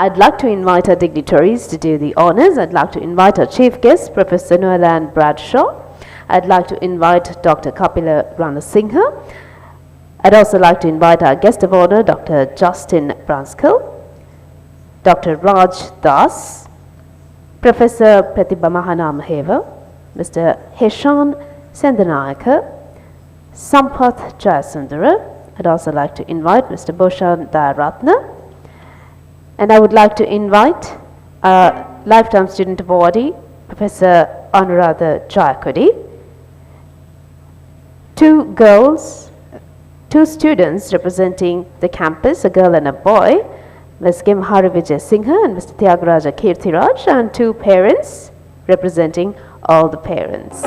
I'd like to invite our dignitaries to do the honors. I'd like to invite our chief guest, Professor Noelan Bradshaw. I'd like to invite Dr. Kapila Ranasinghe. I'd also like to invite our guest of honor, Dr. Justin Branskill, Dr. Raj Das, Professor Pratibha Mahanamaheva, Mr. Heshan Sendanayaka, Sampath Jayasundara. I'd also like to invite Mr. Bhushan Dayaratna. And I would like to invite our lifetime student awardee, Professor Anuradha Jayakudi, two students representing the campus, a girl and a boy, Ms. Gimhari Vijay Singha and Mr. Tyagaraja Kirthiraj, and two parents representing all the parents.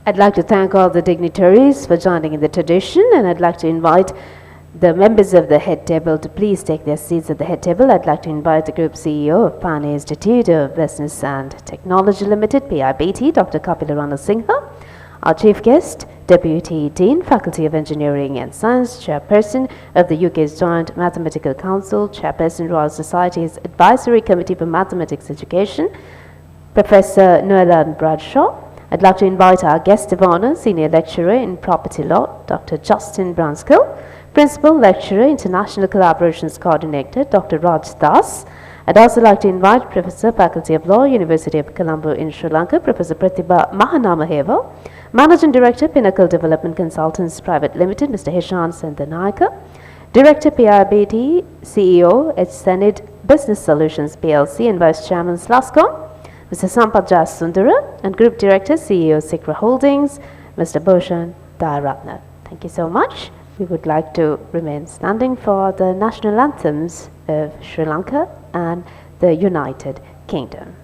I'd like to thank all the dignitaries for joining in the tradition, and I'd like to invite the members of the head table to please take their seats at the head table. I'd like to invite the Group CEO of Pioneer Institute of Business and Technology Limited, PIBT, Dr. Kapila Ranasinghe, our chief guest, Deputy Dean, Faculty of Engineering and Science, Chairperson of the UK's Joint Mathematical Council, Chairperson Royal Society's Advisory Committee for Mathematics Education, Professor Noelan Bradshaw. I'd like to invite our guest of honor, Senior Lecturer in Property Law, Dr. Justin Branskill, Principal Lecturer, International Collaborations Coordinator, Dr. Raj Das. I'd also like to invite Professor, Faculty of Law, University of Colombo in Sri Lanka, Professor Pratibha Mahanamaheva, Managing Director, Pinnacle Development Consultants Private Limited, Mr. Heshan Sendanayaka, Director, PIBT, CEO, Senate Business Solutions PLC, and Vice Chairman, Slascom, Mr. Sampath Jayasundara, and Group Director, CEO, Sikra Holdings, Mr. Bhushan Dayaratna. Thank you so much. We would like to remain standing for the national anthems of Sri Lanka and the United Kingdom.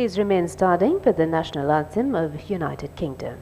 please remain standing for the national anthem of United Kingdom.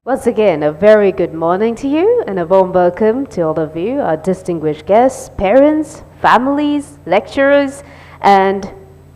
Once again, a very good morning to you and a warm welcome to all of you, our distinguished guests, parents, families, lecturers, and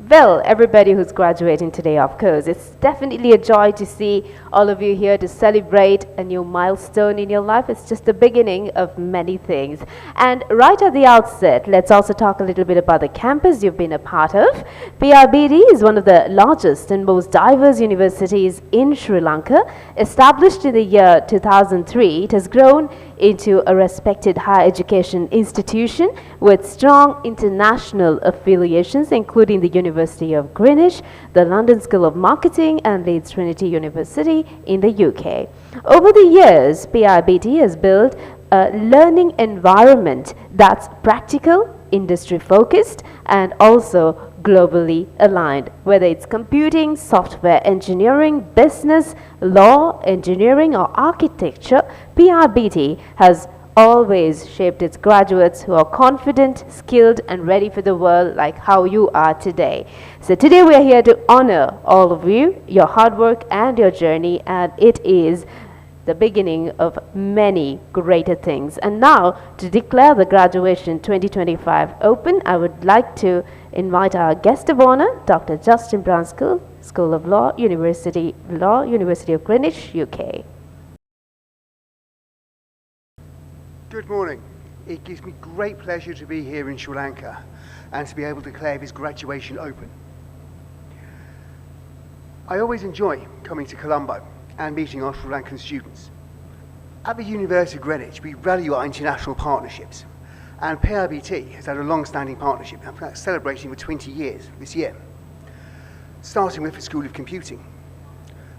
well, everybody who's graduating today, of course. It's definitely a joy to see all of you here to celebrate a new milestone in your life. It's just the beginning of many things. And right at the outset, let's also talk a little bit about the campus you've been a part of. PIBT is one of the largest and most diverse universities in Sri Lanka. Established in the year 2003, it has grown into a respected higher education institution with strong international affiliations, including the University of Greenwich, the London School of Marketing, and Leeds Trinity University in the UK. Over the years, PIBT has built a learning environment that's practical, industry-focused, and also globally aligned. Whether it's computing, software engineering, business, law, engineering, or architecture, PIBT has always shaped its graduates who are confident, skilled, and ready for the world like how you are today. So today we are here to honor all of you, your hard work and your journey, and it is the beginning of many greater things. And now, to declare the graduation 2025 open, I would like to invite our guest of honor, Dr. Justin Brownskill, School of Law, University of Greenwich, UK. Good morning. It gives me great pleasure to be here in Sri Lanka and to be able to declare this graduation open. I always enjoy coming to Colombo and meeting our Sri Lankan students. At the University of Greenwich, we value our international partnerships, and PIBT has had a long-standing partnership, in fact celebrating for 20 years this year, starting with the School of Computing.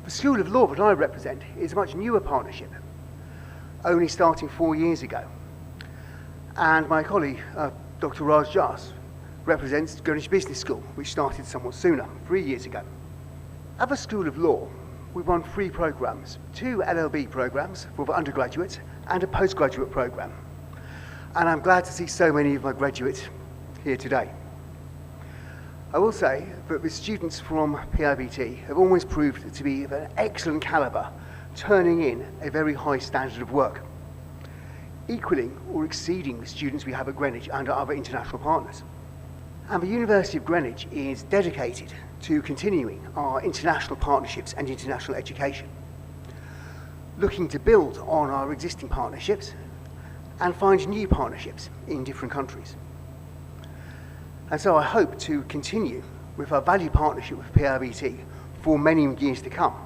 The School of Law that I represent is a much newer partnership, only starting 4 years ago. And my colleague, Dr. Raj Jas, represents Greenwich Business School, which started somewhat sooner, 3 years ago. At the School of Law, we run 3 programs, 2 LLB programs for the undergraduate and a postgraduate program. And I'm glad to see so many of my graduates here today. I will say that the students from PIBT have always proved to be of an excellent caliber, turning in a very high standard of work, equaling or exceeding the students we have at Greenwich and our other international partners. And the University of Greenwich is dedicated to continuing our international partnerships and international education, looking to build on our existing partnerships and find new partnerships in different countries. And so I hope to continue with our value partnership with PIBT for many years to come.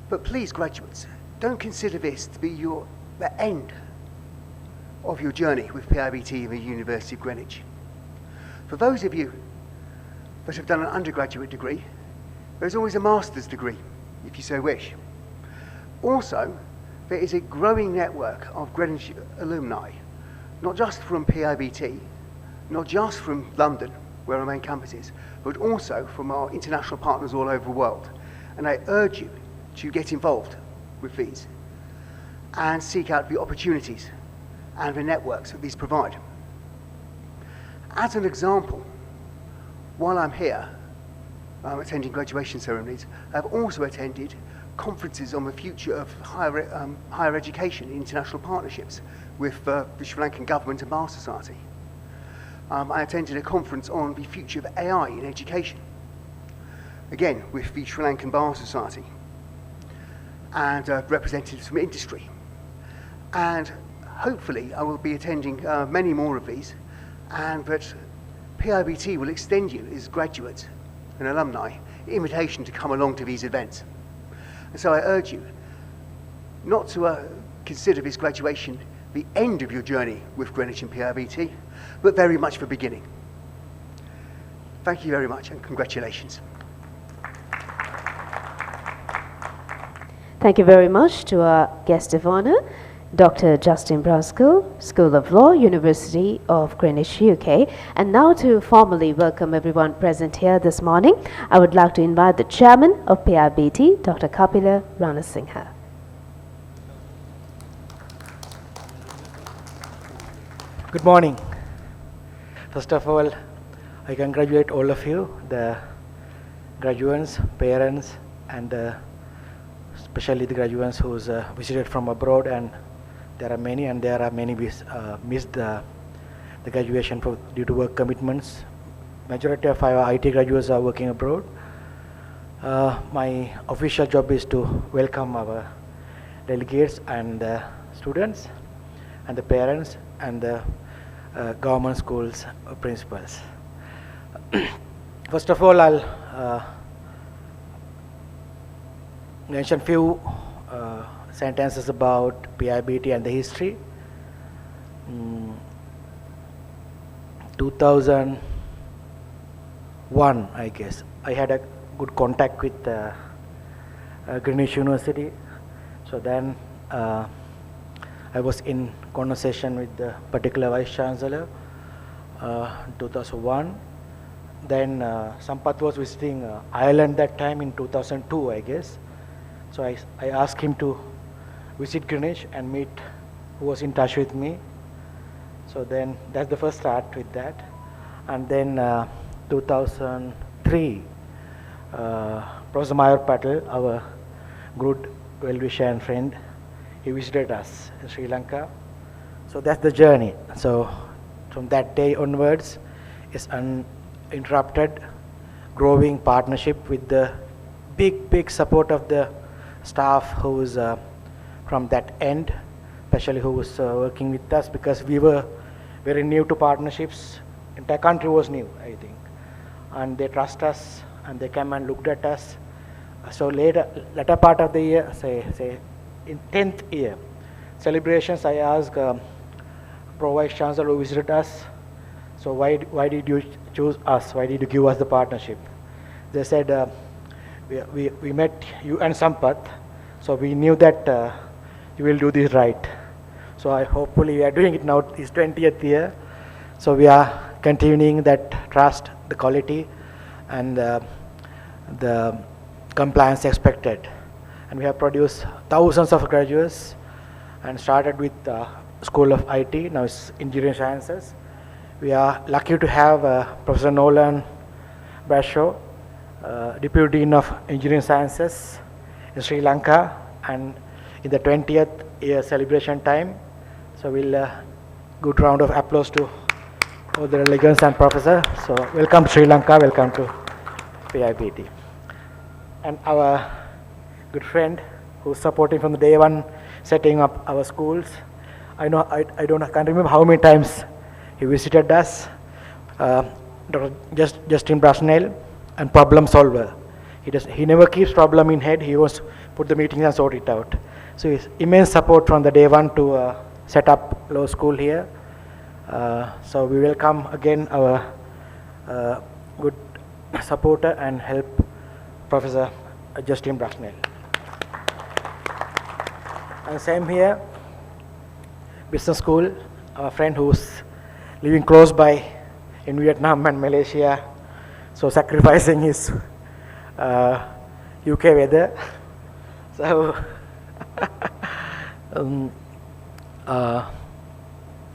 But please, graduates, don't consider this to be the end of your journey with PIBT and the University of Greenwich. For those of you that have done an undergraduate degree, there's always a master's degree, if you so wish. Also, there is a growing network of Greenwich alumni, not just from PIBT, not just from London, where our main campus is, but also from our international partners all over the world. And I urge you to get involved with these and seek out the opportunities and the networks that these provide. As an example, while I'm here attending graduation ceremonies, I've also attended conferences on the future of higher education and international partnerships with the Sri Lankan government and Bar Society. I attended a conference on the future of AI in education, again with the Sri Lankan Bar Society and representatives from industry. And hopefully I will be attending many more of these, and that PIBT will extend you as graduates and alumni the invitation to come along to these events. And so I urge you not to consider this graduation the end of your journey with Greenwich and PIBT, but very much the beginning. Thank you very much and congratulations. Thank you very much to our guest of honor, Dr. Justin Braskill, School of Law, University of Greenwich, UK. And now to formally welcome everyone present here this morning, I would like to invite the Chairman of PIBT, Dr. Kapila Ranasinghe. Good morning. First of all, I congratulate all of you, the graduates, parents, and especially the graduates who visited from abroad, and there are many missed the graduation due to work commitments. Majority of our IT graduates are working abroad. My official job is to welcome our delegates and the students and the parents and the government schools principals. First of all, I'll mention few sentences about PIBT and the history. 2001, I guess, I had a good contact with Greenwich University. So then I was in conversation with the particular Vice Chancellor 2001. Then Sampath was visiting Ireland that time in 2002, I guess. So I asked him to visit Greenwich and meet who was in touch with me. So then that's the first start with that. And then 2003, Professor Mayur Patel, our good well-wisher and friend, he visited us in Sri Lanka. So that's the journey. So from that day onwards, it's uninterrupted, growing partnership with the big support of the staff who is from that end, especially who was working with us, because we were very new to partnerships. Entire country was new, I think. And they trust us, and they came and looked at us. So later part of the year, say in 10th year celebrations, I asked Pro Vice Chancellor who visited us, so why did you choose us? Why did you give us the partnership? They said, we met you and Sampath, so we knew that you will do this right. So hopefully we are doing it now, it's 20th year. So we are continuing that trust, the quality, and the compliance expected. And we have produced thousands of graduates and started with School of IT, now it's Engineering Sciences. We are lucky to have Professor Nolan Basho, Deputy Dean of Engineering Sciences in Sri Lanka, and in the 20th year celebration time. So we'll good round of applause to all the delegates and professor. So welcome to Sri Lanka, welcome to PIBT. And our good friend who's supporting from the day one, setting up our schools. I can't remember how many times he visited us. Dr. Justin Brasnell, and problem solver. He never keeps problem in head. He wants put the meetings and sort it out. So it's immense support from the day one to set up law school here. So we welcome again our good supporter and help, Professor Justin Brasnell. And same here, business school, our friend who's living close by in Vietnam and Malaysia, so sacrificing his UK weather. So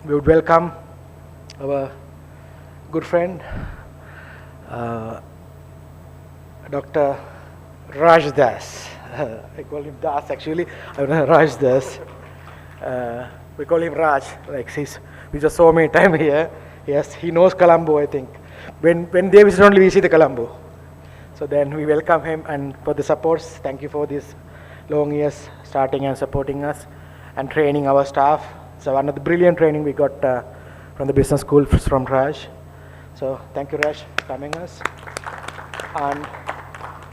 we would welcome our good friend Dr. Raj Das. I call him Das actually. I don't know Raj Das. We call him Raj. Like we just saw many times here. Yes, he knows Colombo. I think when they visit only we see the Colombo. So then we welcome him and for the supports. Thank you for these long years starting and supporting us and training our staff. So one of the brilliant training we got from the business school from Raj. So thank you Raj for coming us. And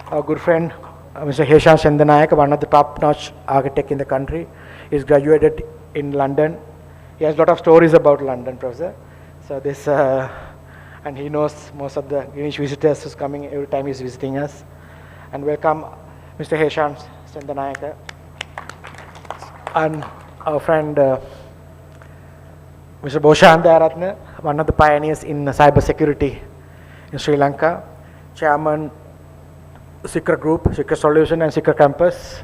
our good friend Mr. Heshan Sendanayak, one of the top-notch architect in the country, is graduated in London. He has a lot of stories about London, Professor. So this, and he knows most of the Greenwich visitors who's coming every time he's visiting us. And welcome Mr. Heshan Sendanayak. And our friend Mr. Boshan Daratna, one of the pioneers in cyber security in Sri Lanka, chairman Secret Group, Secret Solution and Secret Campus,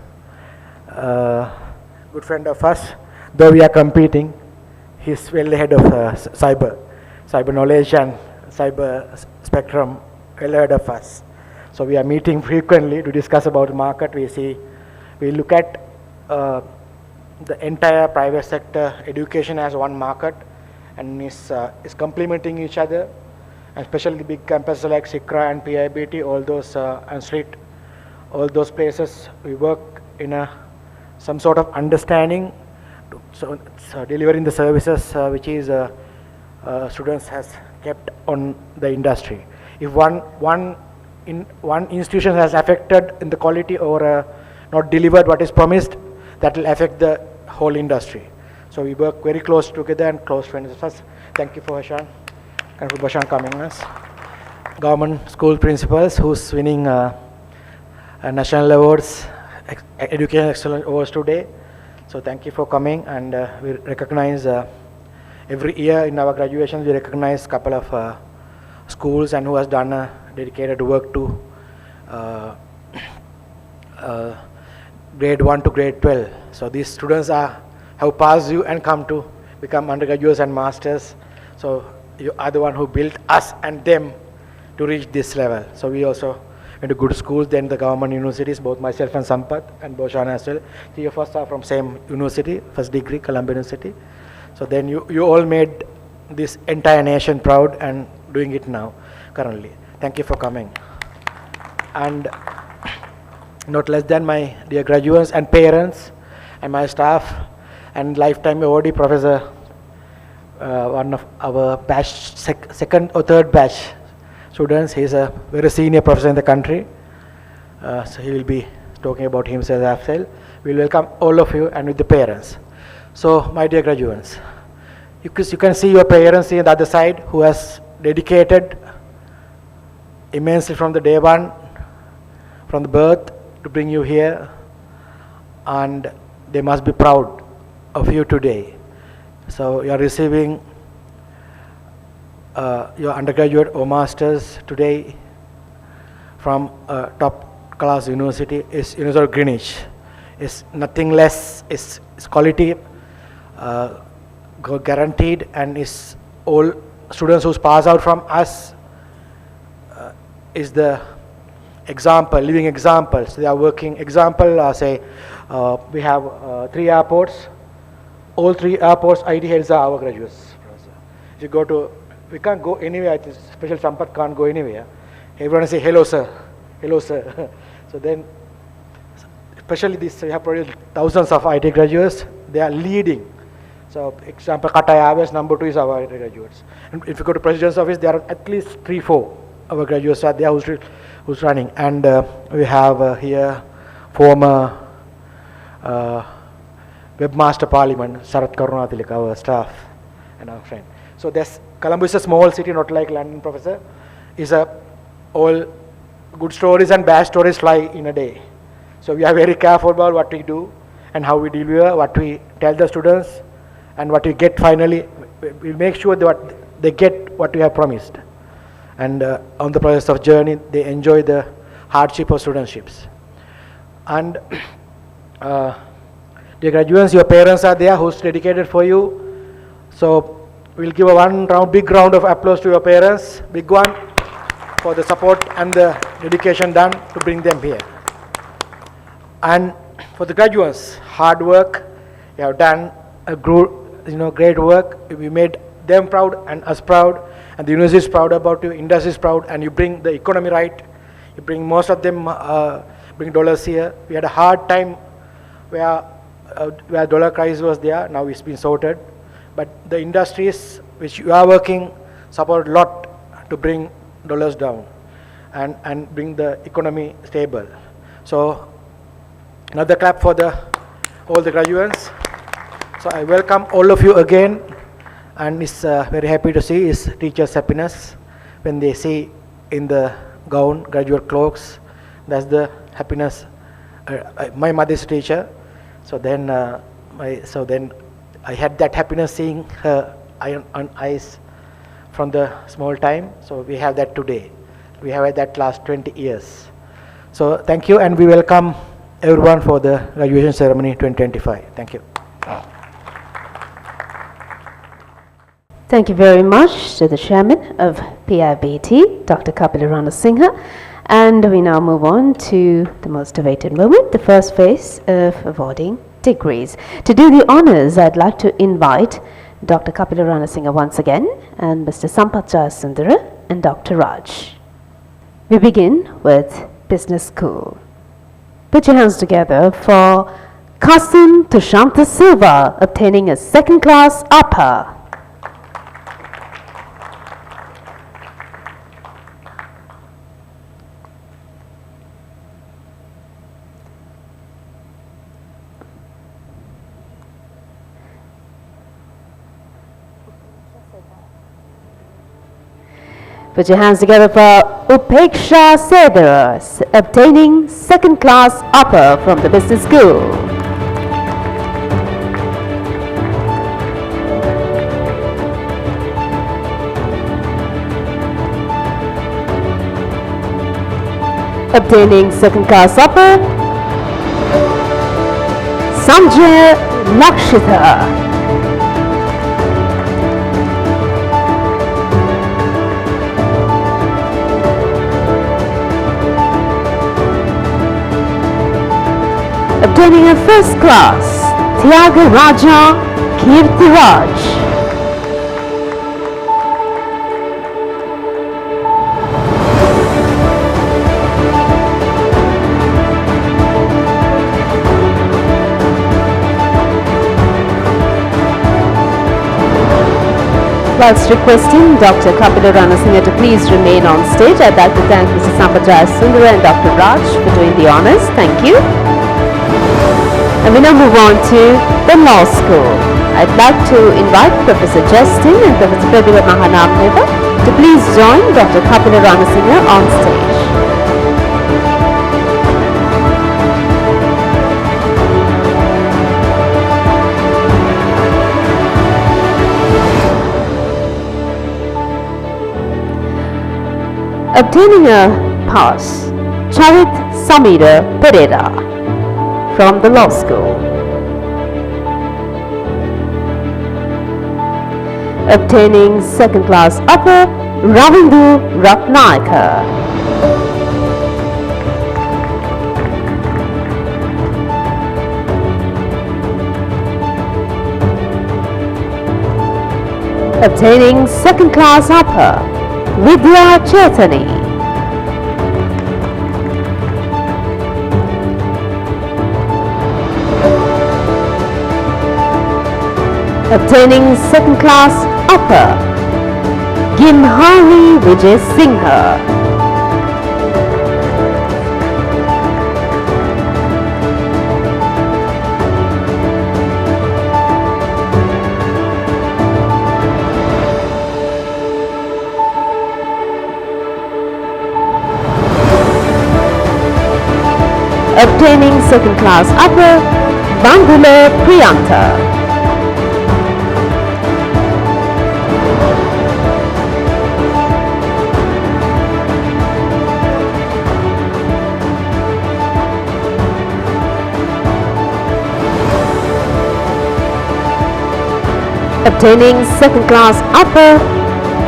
good friend of us. Though we are competing, he's well ahead of cyber knowledge and cyber spectrum, well ahead of us. So we are meeting frequently to discuss about the market. We look at the entire private sector education as one market, and is complementing each other. Especially the big campuses like SICRA and PIBT, all those and SRIT, all those places, we work in some sort of understanding, so delivering the services which is students has kept on the industry. If one institution has affected in the quality or not delivered what is promised, that will affect the whole industry. So we work very close together and close friends. First, thank you for Hashan. And for Boshan coming us. Government school principals who's winning national awards, education excellence awards today. So thank you for coming, and we recognize every year in our graduations we recognize a couple of schools and who has done dedicated work to grade 1 to grade 12. So these students have passed you and come to become undergraduates and masters. So you are the one who built us and them to reach this level. So we also went to good schools, then the government universities, both myself and Sampath and Boshan as well. Three of us are from same university, first degree, Columbia University. So then you all made this entire nation proud and doing it now, currently. Thank you for coming. And not less than my dear graduates and parents and my staff and lifetime awardee Professor, one of our batch, second or third batch students. He's a very senior professor in the country. So he will be talking about himself as well. We'll welcome all of you and with the parents. So my dear graduates, you can see your parents on the other side who has dedicated immensely from the day one, from the birth to bring you here, and they must be proud of you today. So you are receiving your undergraduate or masters today from a top class university. Is University of Greenwich. It's nothing less. It's quality guaranteed, and is all students who pass out from us is the example, living examples. They are working example. Say we have 3 airports. All 3 airports IT heads are our graduates. If you go to we can't go anywhere. I think special Sampath can't go anywhere. Everyone say, hello, sir. Hello, sir. So then, especially this, we have produced thousands of IT graduates. They are leading. So, example, Kataya number 2 is our IT graduates. And if you go to President's office, there are at least 3-4 our graduates are there who's running. And we have here former Webmaster Parliament, Sarath Karunatilaka, our staff and our friend. So Colombo is a small city, not like London, Professor. It's all good stories and bad stories fly in a day. So we are very careful about what we do and how we deliver, what we tell the students, and what we get finally. We make sure that they get what we have promised. And on the process of journey, they enjoy the hardship of studentships. And dear graduates, your parents are there who's dedicated for you. So we'll give a big round of applause to your parents, big one, for the support and the dedication done to bring them here. And for the graduates, hard work, you have done a great work. We made them proud and us proud, and the university is proud about you, industry is proud, and you bring the economy right. You bring most of them, bring dollars here. We had a hard time where dollar crisis was there. Now it's been sorted. But the industries which you are working support a lot to bring dollars down and bring the economy stable. So another clap for all the graduates. So I welcome all of you again, and it's very happy to see is teachers' happiness when they see in the gown, graduate cloaks. That's the happiness. My mother is a teacher, so then I had that happiness seeing her on eyes from the small time. So we have that today. We have had that last 20 years. So thank you, and we welcome everyone for the graduation ceremony 2025. Thank you. Thank you very much to the chairman of PIBT, Dr. Kapila Ranasinghe. And we now move on to the most awaited moment, the first phase of awarding degrees. To do the honors, I'd like to invite Dr. Kapila Ranasinghe once again, and Mr. Sampath Jayasundara and Dr. Raj. We begin with Business School. Put your hands together for Kasim Tushanta Silva, obtaining a second class upper. Put your hands together for Upeksha Sedar, obtaining second class upper from the business school. Obtaining second class upper, Sanjay Lakshita. Obtaining a first class, Tyagaraja Kirtiraj. Whilst requesting Dr. Kapila Ranasinghe to please remain on stage, I'd like to thank Mr. Sampath Jayasundara and Dr. Raj for doing the honors. Thank you. And we now move on to the law school. I'd like to invite Professor Justin and Professor Pradipha Mahanamneva to please join Dr. Kapila Ranasinghe on stage. Obtaining a pass, Charit Samira Pereira from the law school. Obtaining second class upper, Ravindu Ratnayaka. Obtaining second class upper, Vidya Chaitani. Obtaining second class upper, Gimhari Vijay Singha. Obtaining second class upper, Bangula Priyanka. Obtaining second class upper,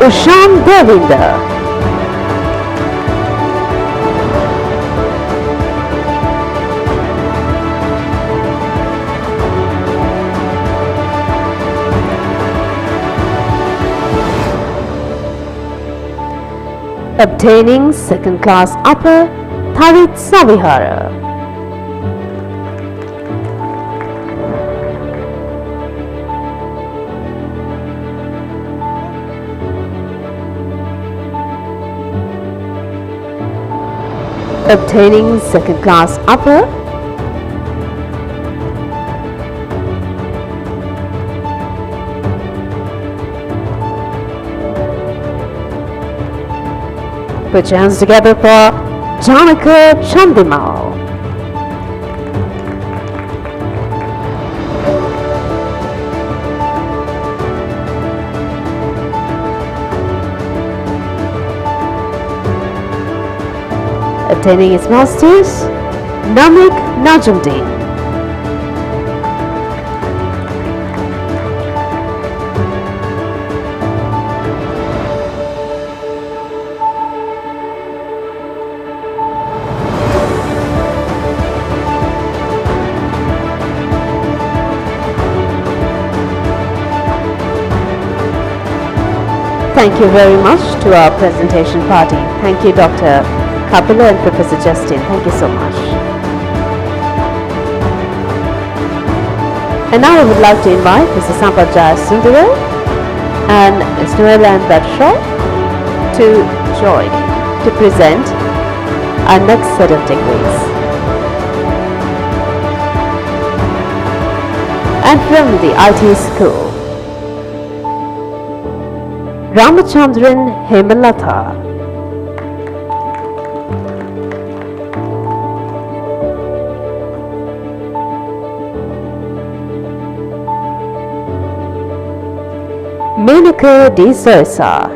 Ushan Devinder. Obtaining second class upper, Tharit Savihara. Obtaining second class upper, put your hands together for Janaka Chandimal. Obtaining his masters, Namik Najuddin. Thank you very much to our presentation party. Thank you, Dr. Kapila and Professor Justin. Thank you so much. And now I would like to invite Mr. Sampath Jaya Sundaral and Ms. Noelan Batshaw to join to present our next set of degrees. And from the IT school, Ramachandran Hemalata. Menaka de Sousa.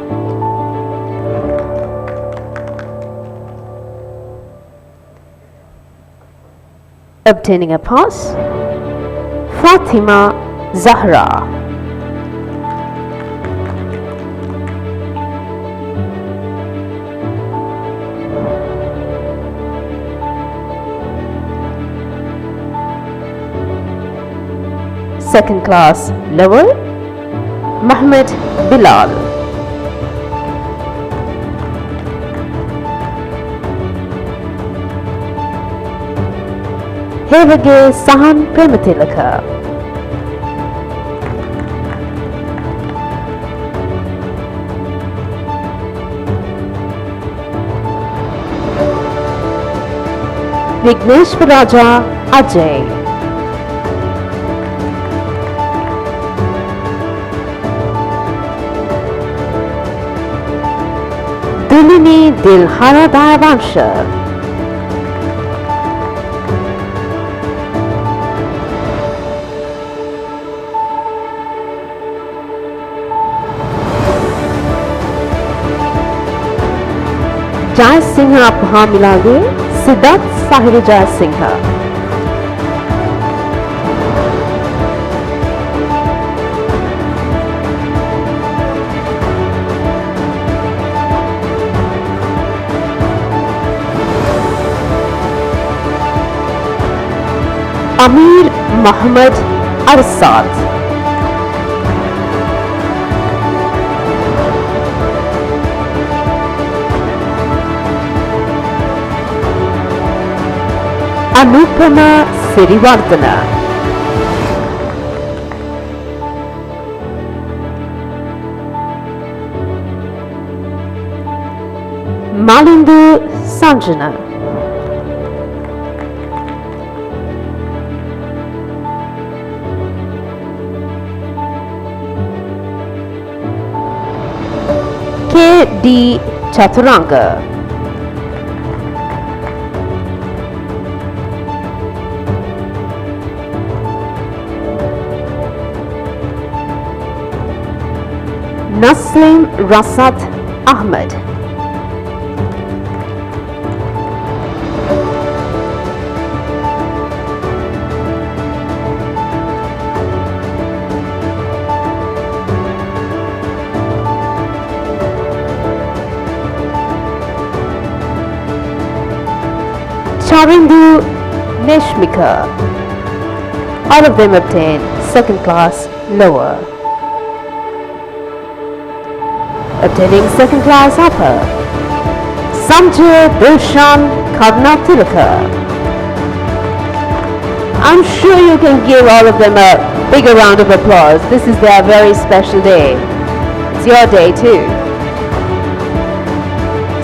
Obtaining a pass, Fatima Zahra. Second class lower, Mohammed Bilal. Hevage Sahan Prematilaka. Vignesh Raja Ajay. Dilini Dilhara Dayavansha. Jai Singha Pahamilage, Siddharth Sahiri Jai Singha. Amir Muhammad Arsad. Anupama Sirivardhana. Malindu Sanjana. K.D. Chaturanga. Naslim Rasat Ahmed. Charindu Neshmika. All of them obtained second class lower. Obtaining second class upper. Sanjay Dilshan Karnatilaka. I'm sure you can give all of them a bigger round of applause. This is their very special day. It's your day too.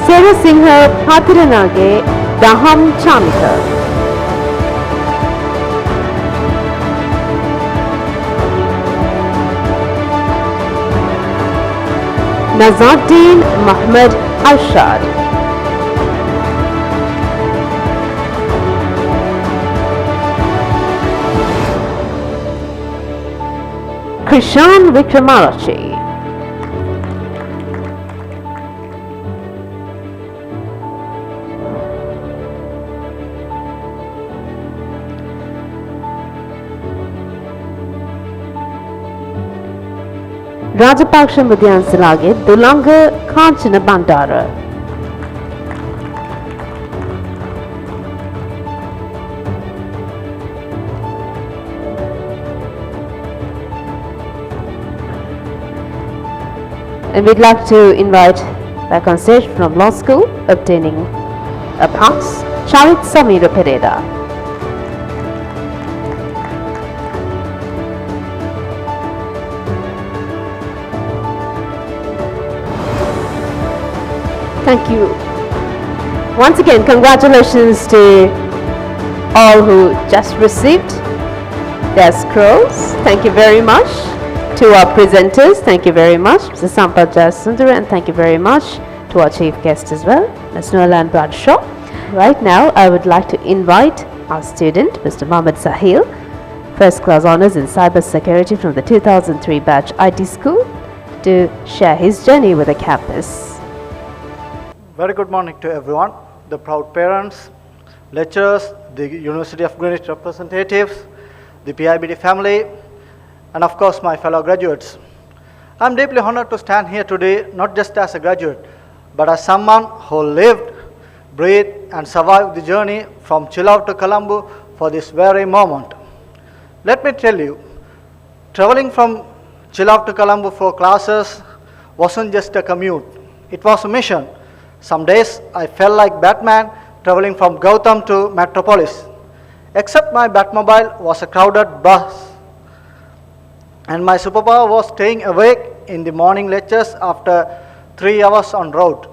Sera Singha Patiranage Daham Chamika. Nazaruddin Mahmud Arshad. Krishan Vikramarachi. Rajapaksha Mudyansalage Dulanga Kanchana Bandara. And we'd like to invite back on stage from law school, obtaining a pass, Charit Samira Pereira. Thank you. Once again, congratulations to all who just received their scrolls. Thank you very much. To our presenters, thank you very much, Mr. Sampath Sundar, and thank you very much to our chief guest as well, Ms. Noelan Bradshaw. Right now, I would like to invite our student, Mr. Mohammed Sahil, first class honors in cyber security from the 2003 batch IT school, to share his journey with the campus. Very good morning to everyone, the proud parents, lecturers, the University of Greenwich representatives, the PIBT family, and of course my fellow graduates. I'm deeply honored to stand here today, not just as a graduate, but as someone who lived, breathed, and survived the journey from Chilao to Colombo for this very moment. Let me tell you, traveling from Chilao to Colombo for classes wasn't just a commute, it was a mission. Some days I felt like Batman traveling from Gautam to Metropolis, except my Batmobile was a crowded bus, and my superpower was staying awake in the morning lectures after 3 hours on road.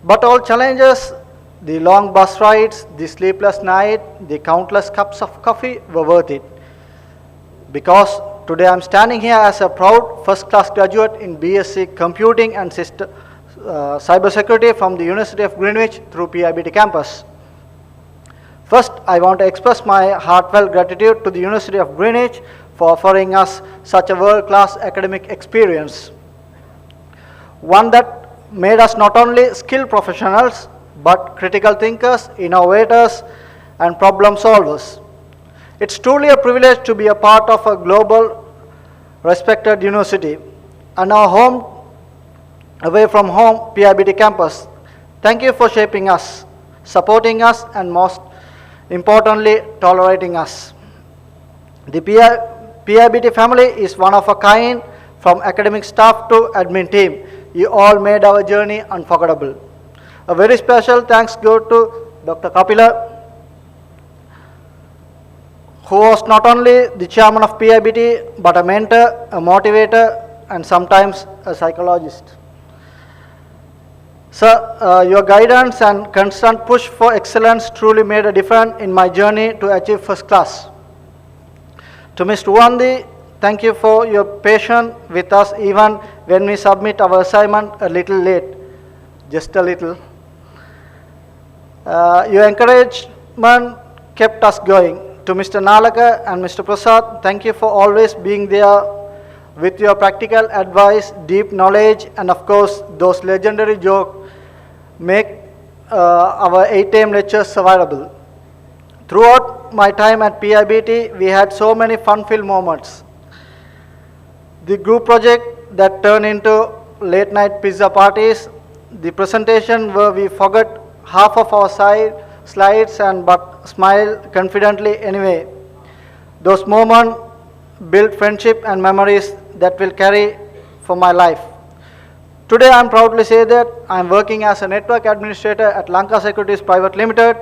But all challenges, the long bus rides, the sleepless night, the countless cups of coffee were worth it. Because today I'm standing here as a proud first-class graduate in BSc Computing and Cybersecurity from the University of Greenwich through PIBT campus. First, I want to express my heartfelt gratitude to the University of Greenwich for offering us such a world-class academic experience. One that made us not only skilled professionals, but critical thinkers, innovators, and problem solvers. It's truly a privilege to be a part of a global, respected university, and our home, away from home, PIBT campus. Thank you for shaping us, supporting us, and most importantly, tolerating us. The PIBT family is one of a kind, from academic staff to admin team. You all made our journey unforgettable. A very special thanks go to Dr. Kapila, who was not only the chairman of PIBT, but a mentor, a motivator, and sometimes a psychologist. Sir, your guidance and constant push for excellence truly made a difference in my journey to achieve first class. To Mr. Wandi, thank you for your patience with us even when we submit our assignment a little late, just a little. Your encouragement kept us going. To Mr. Nalaka and Mr. Prasad, thank you for always being there with your practical advice, deep knowledge, and of course, those legendary jokes make our 8 AM lectures survivable. Throughout my time at PIBT, we had so many fun-filled moments. The group project that turned into late-night pizza parties, the presentation where we forgot half of our slides and but smile confidently anyway. Those moments build friendship and memories that will carry for my life. Today I am proud to say that I am working as a network administrator at Lanka Securities Private Limited,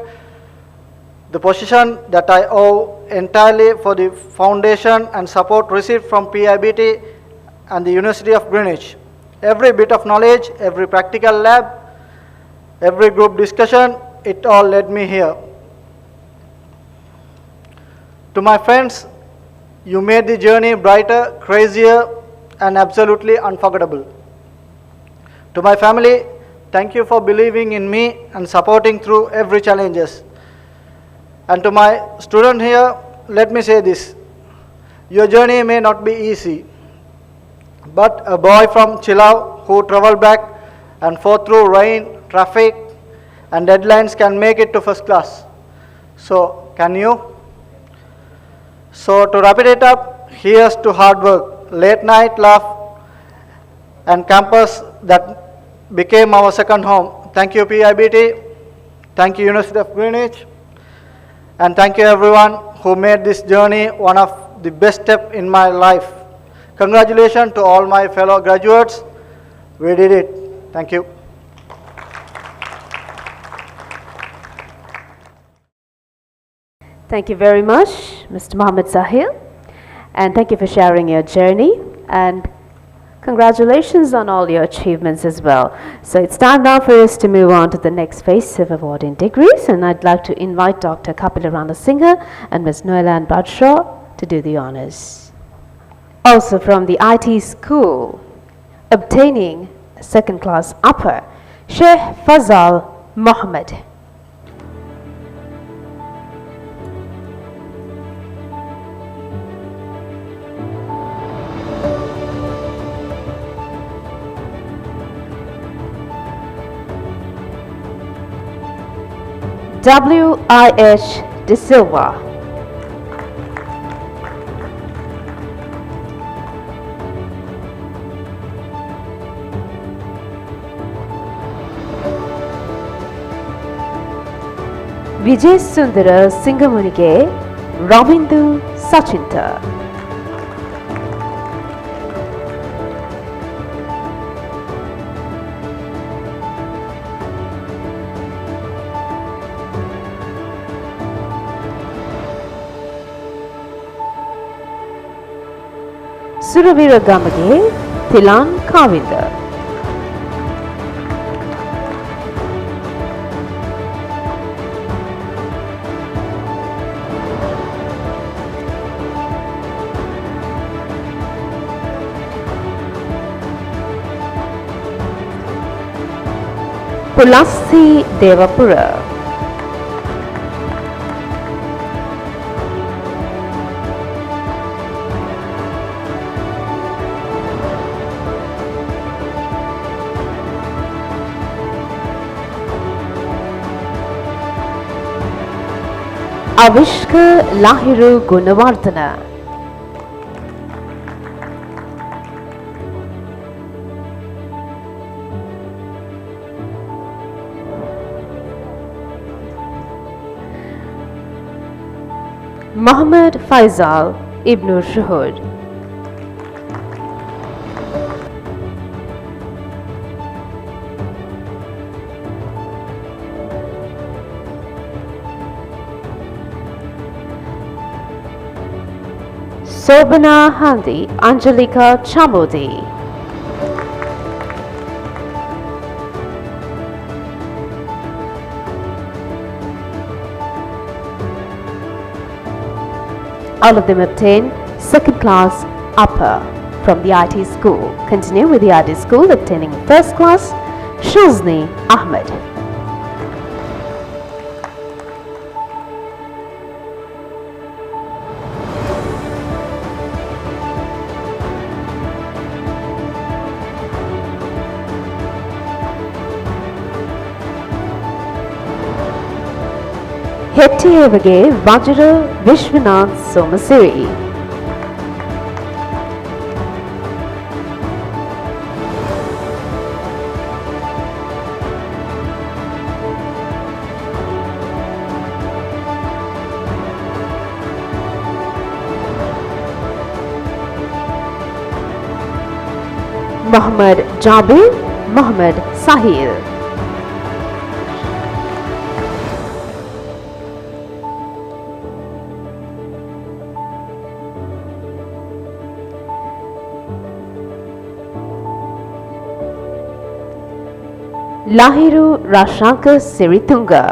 the position that I owe entirely for the foundation and support received from PIBT and the University of Greenwich. Every bit of knowledge, every practical lab, every group discussion, it all led me here. To my friends, you made the journey brighter, crazier, and absolutely unforgettable. To my family, thank you for believing in me and supporting through every challenges. And to my student here, let me say this. Your journey may not be easy, but a boy from Chilau who traveled back and forth through rain, traffic, and deadlines can make it to first class. So, can you? So, to wrap it up, here's to hard work, late night laugh, and campus that became our second home. Thank you, PIBT. Thank you, University of Greenwich. And thank you, everyone who made this journey one of the best steps in my life. Congratulations to all my fellow graduates. We did it. Thank you. Thank you very much, Mr. Mohammed Sahil, and thank you for sharing your journey, and congratulations on all your achievements as well. So it's time now for us to move on to the next phase of awarding degrees, and I'd like to invite Dr. Kapilarana Singha and Ms. Noelan Bradshaw to do the honors. Also from the IT school, obtaining second class upper, Sheikh Fazal Mohammed. W.I.H. De Silva. Vijay Sundara Singamunige Ramindu Sachinta. Suravira Gamage Thilan Kavinda. Pulasthi Devapura. Avishka Lahiru Gunawardana. Muhammad Faisal Ibn Shuhud. Sobana Handi Angelika Chamodi. All of them obtained second class upper from the IT school. Continue with the IT school obtaining first class, Shazni Ahmed. ಹೆಟ್ಟಿಹೇವಗೆ Vajra Vishwanath ಸೋಮಸಿರಿ. Mohammad Jabir Mohammad Sahil. Lahiru Rashanka Siritunga.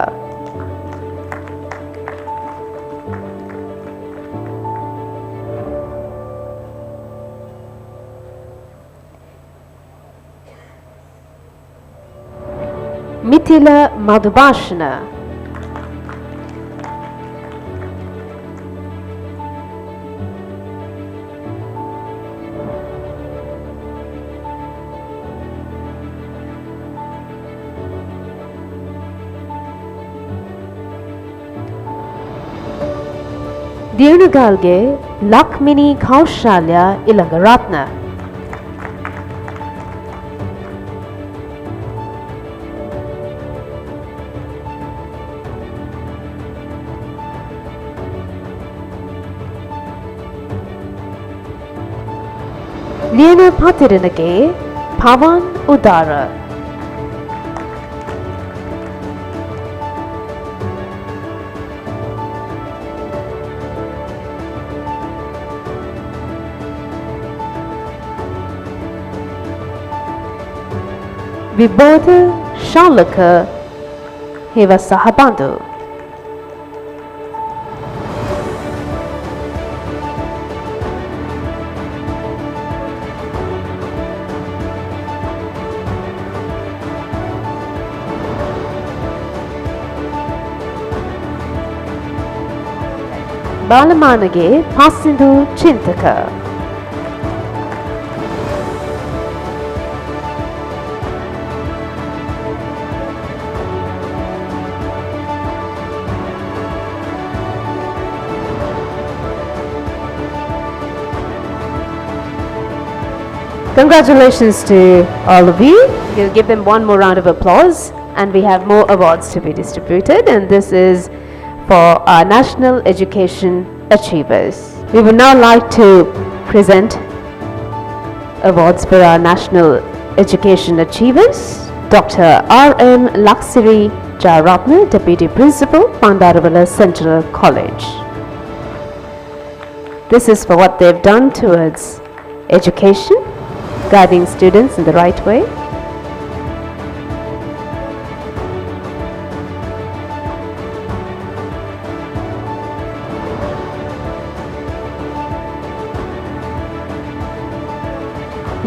Mithila Madhubashana. Dirunagalge Lakmini Kaushalya Ilangaratna. Liana Patirinage Pavan Udara. Vibodha Shalaka Hevasahabandu. Balamanage Pasindu Chintaka. Congratulations to all of you. We'll give them one more round of applause, and we have more awards to be distributed, and this is for our National Education Achievers. We would now like to present awards for our National Education Achievers. Dr. R.M. Laksiri Jayaratna, Deputy Principal, Pandaravalla Central College. This is for what they've done towards education, guiding students in the right way.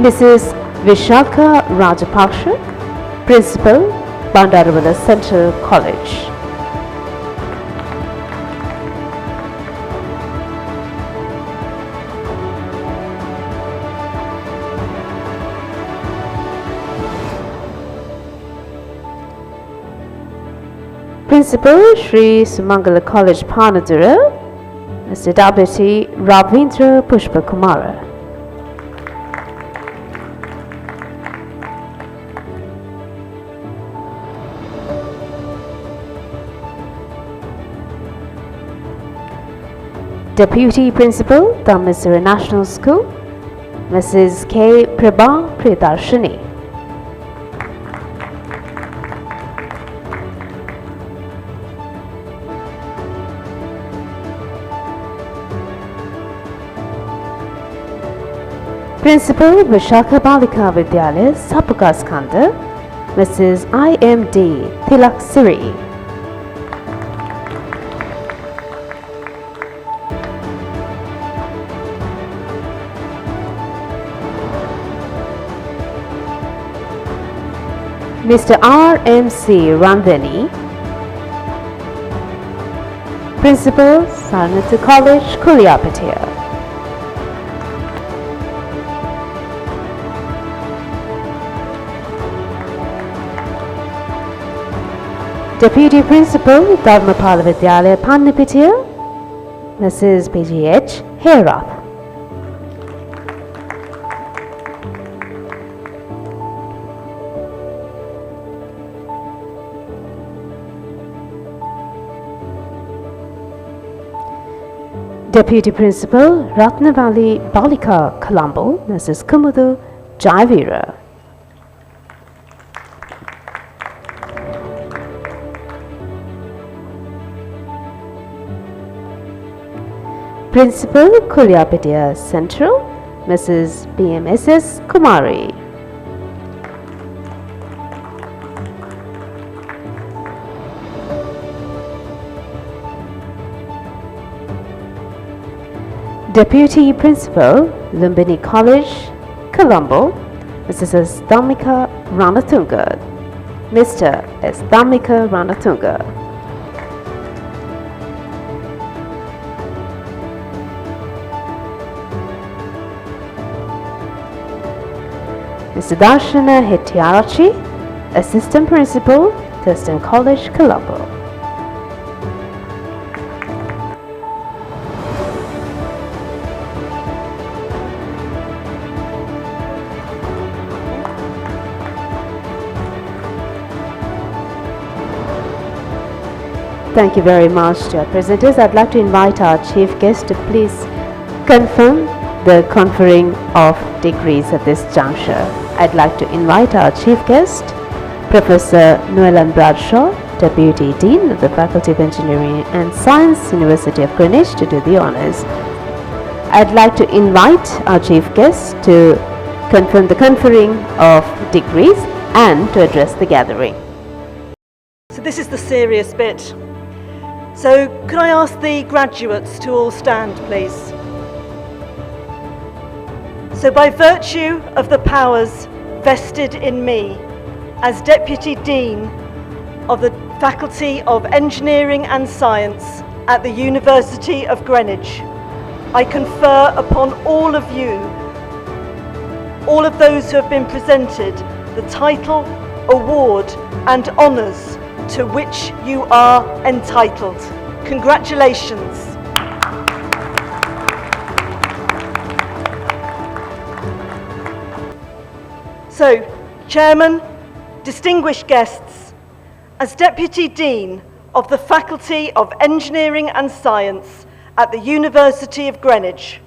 Mrs. Vishaka Rajapaksha, Principal, Bandaravalla Central College. Principal, Sri Sumangala College, Panadura, Mr. W.T. Ravindra Pushpakumara. Deputy Principal, Dhammasara National School, Mrs. K. Prabha Priyadarshini. Principal Vishakha Balika Vidyalaya Sapukaskanda, Mrs. I.M.D. Tilaksiri. Mr. R.M.C. Randhani, Principal, Sarnatha College, Kuliapatia. Deputy Principal, Dharmapala Vidyalaya, Pannipitia, Mrs. P.G.H. Herath. Deputy Principal, Ratnavali Balika Colombo, Mrs. Kumudu Jaivira. Principal, Kuliapatia Central, Mrs. BMSS Kumari. Deputy Principal, Lumbini College, Colombo, Mrs. S. Dhamika Ranatunga. Mr. S. Dhamika Ranatunga. Mr. Darshana Hettiarachi, Assistant Principal, Thurston College, Colombo. Thank you very much to our presenters. I'd like to invite our chief guest to please confirm the conferring of degrees at this juncture. I'd like to invite our chief guest, Professor Noelan Bradshaw, Deputy Dean of the Faculty of Engineering and Science, University of Greenwich, to do the honors. I'd like to invite our chief guest to confirm the conferring of degrees and to address the gathering. So this is the serious bit. So could I ask the graduates to all stand, please? So by virtue of the powers vested in me as Deputy Dean of the Faculty of Engineering and Science at the University of Greenwich, I confer upon all of you, all of those who have been presented, the title, award and honours to which you are entitled. Congratulations. So, Chairman, distinguished guests, as Deputy Dean of the Faculty of Engineering and Science at the University of Greenwich,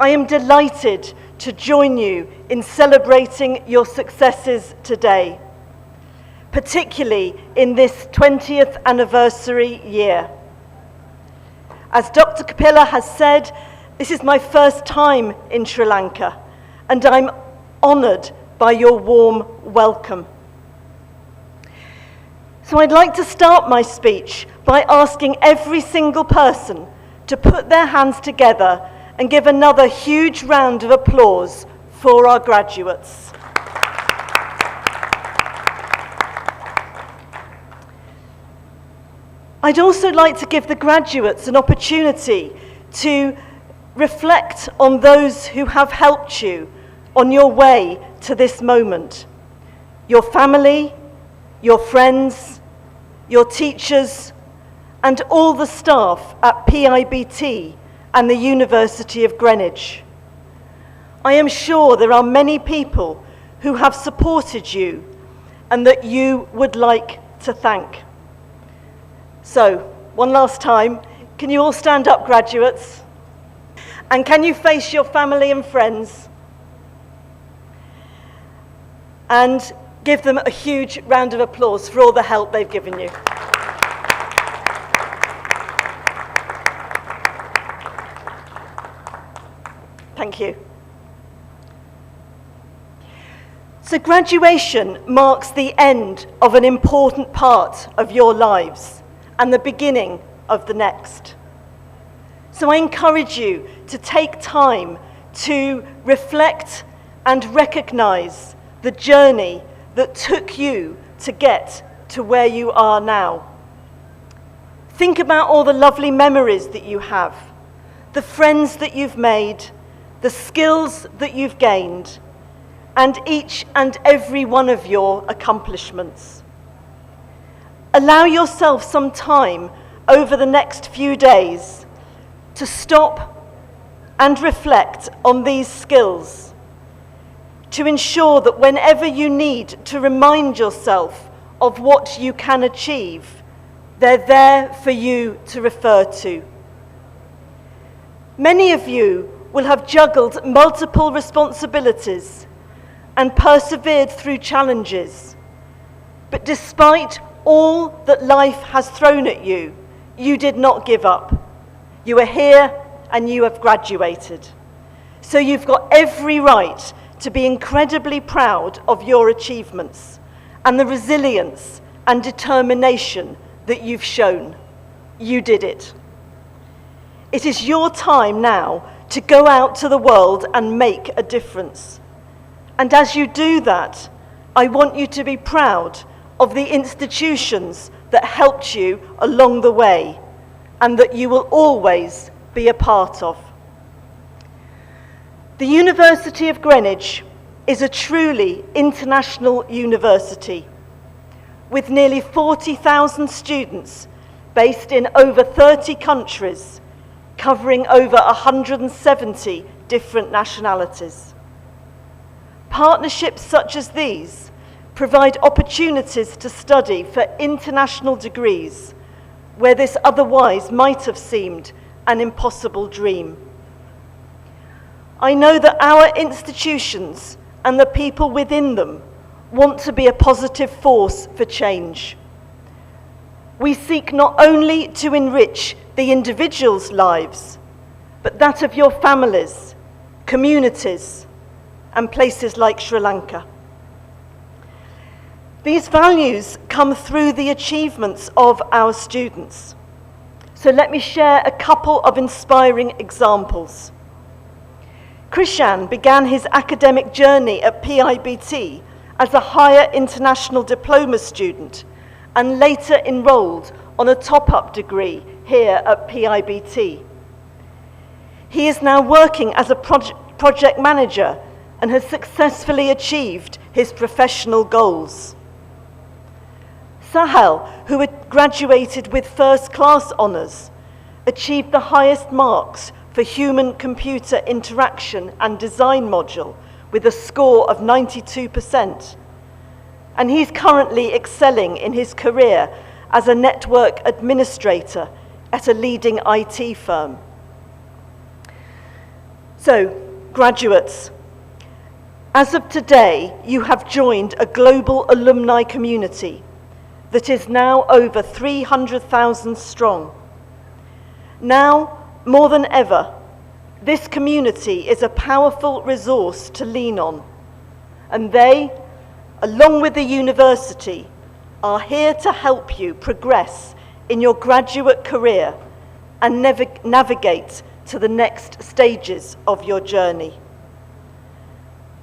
I am delighted to join you in celebrating your successes today, particularly in this 20th anniversary year. As Dr. Kapila has said, this is my first time in Sri Lanka, and I'm honoured by your warm welcome. So I'd like to start my speech by asking every single person to put their hands together and give another huge round of applause for our graduates. I'd also like to give the graduates an opportunity to reflect on those who have helped you on your way to this moment. Your family, your friends, your teachers, and all the staff at PIBT and the University of Greenwich. I am sure there are many people who have supported you and that you would like to thank. So, one last time, can you all stand up, graduates? And can you face your family and friends? And give them a huge round of applause for all the help they've given you. Thank you. So graduation marks the end of an important part of your lives and the beginning of the next. So I encourage you to take time to reflect and recognize the journey that took you to get to where you are now. Think about all the lovely memories that you have, the friends that you've made, the skills that you've gained, and each and every one of your accomplishments. Allow yourself some time over the next few days to stop and reflect on these skills, to ensure that whenever you need to remind yourself of what you can achieve, they're there for you to refer to. Many of you will have juggled multiple responsibilities and persevered through challenges. But despite all that life has thrown at you, you did not give up. You are here and you have graduated. So you've got every right to be incredibly proud of your achievements and the resilience and determination that you've shown. You did it. It is your time now to go out to the world and make a difference. And as you do that, I want you to be proud of the institutions that helped you along the way and that you will always be a part of. The University of Greenwich is a truly international university with nearly 40,000 students based in over 30 countries, covering over 170 different nationalities. Partnerships such as these provide opportunities to study for international degrees where this otherwise might have seemed an impossible dream. I know that our institutions and the people within them want to be a positive force for change. We seek not only to enrich the individuals' lives, but that of your families, communities, and places like Sri Lanka. These values come through the achievements of our students. So let me share a couple of inspiring examples. Krishan began his academic journey at PIBT as a higher international diploma student and later enrolled on a top-up degree here at PIBT. He is now working as a project manager and has successfully achieved his professional goals. Sahel, who had graduated with first-class honours, achieved the highest marks for human-computer interaction and design module with a score of 92%. And he's currently excelling in his career as a network administrator at a leading IT firm. So, graduates, as of today, you have joined a global alumni community that is now over 300,000 strong. Now, more than ever, this community is a powerful resource to lean on, and they, along with the university, are here to help you progress in your graduate career and navigate to the next stages of your journey.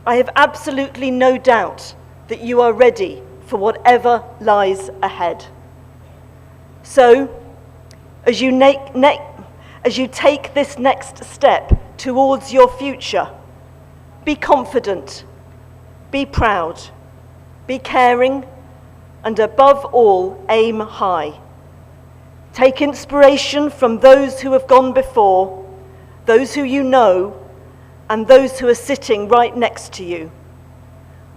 I have absolutely no doubt that you are ready for whatever lies ahead. So, as you take this next step towards your future, be confident, be proud, be caring, and above all, aim high. Take inspiration from those who have gone before, those who you know, and those who are sitting right next to you.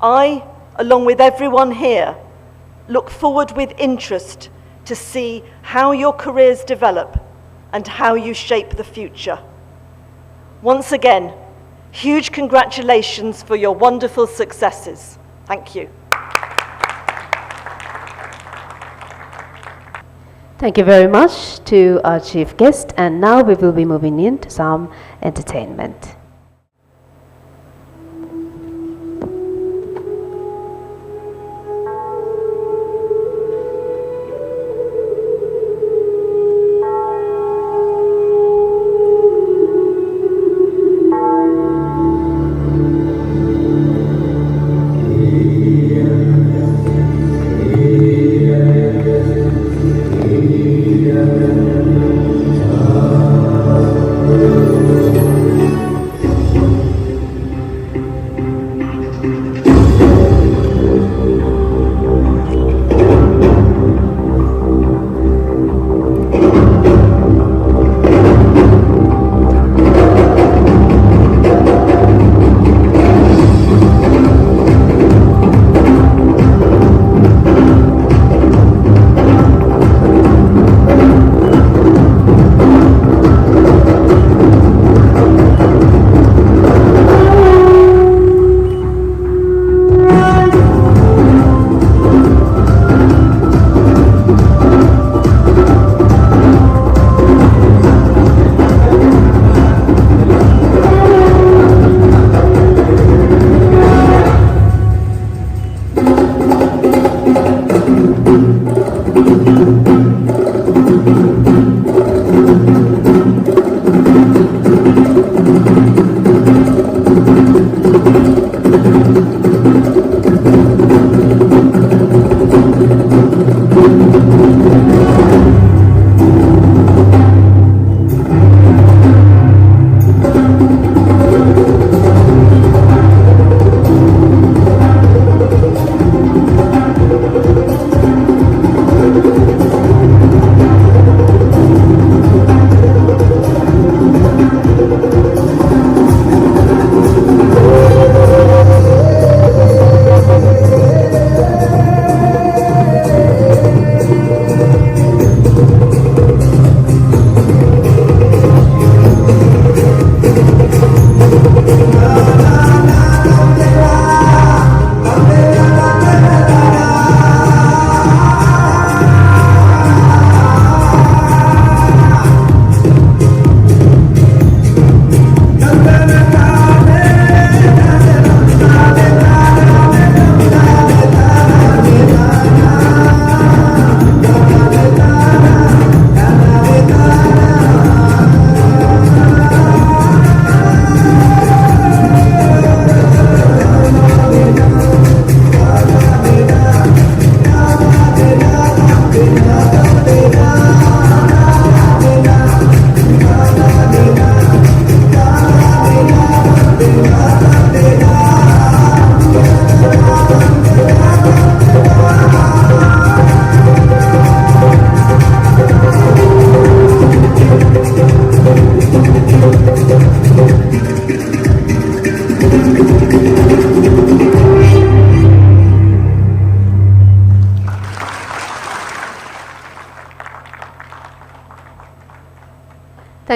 I, along with everyone here, look forward with interest to see how your careers develop and how you shape the future. Once again, huge congratulations for your wonderful successes. Thank you. Thank you very much to our chief guest, and now we will be moving into some entertainment.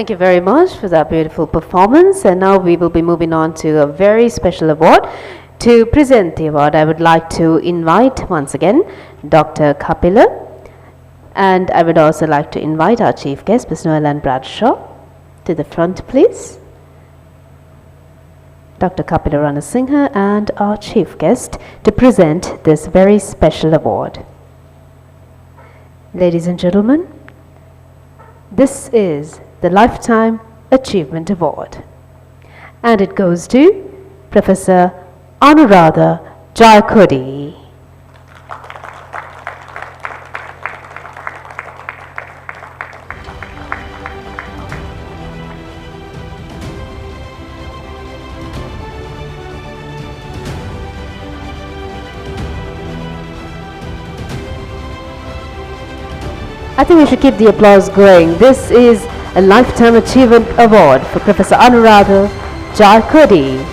Thank you very much for that beautiful performance. And now we will be moving on to a very special award. To present the award, I would like to invite once again Dr. Kapila. And I would also like to invite our chief guest, Ms. Noelan Bradshaw, to the front, please. Dr. Kapila Ranasinghe and our chief guest to present this very special award. Ladies and gentlemen, this is the Lifetime Achievement Award, and it goes to Professor Anuradha Jayakodi. I think we should keep the applause going. This is a Lifetime Achievement Award for Professor Anuradha Jayakodi.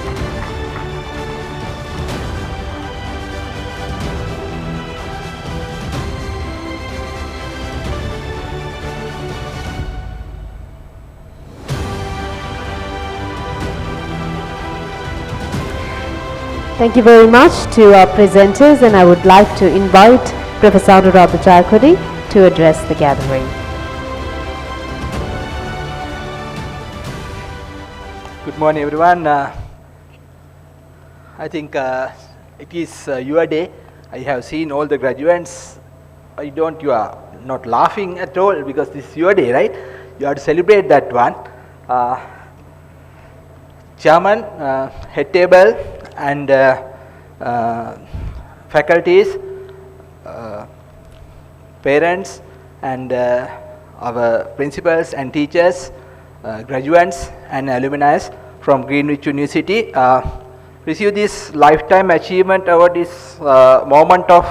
Thank you very much to our presenters, and I would like to invite Professor Anuradha Jayakodi to address the gathering. Good morning, everyone. I think it is your day. I have seen all the graduates. You are not laughing at all because this is your day, right? You have to celebrate that one. Chairman, head table, and faculties, parents, and our principals and teachers, graduates and alumni from Greenwich University. Receive this Lifetime Achievement Award is a moment of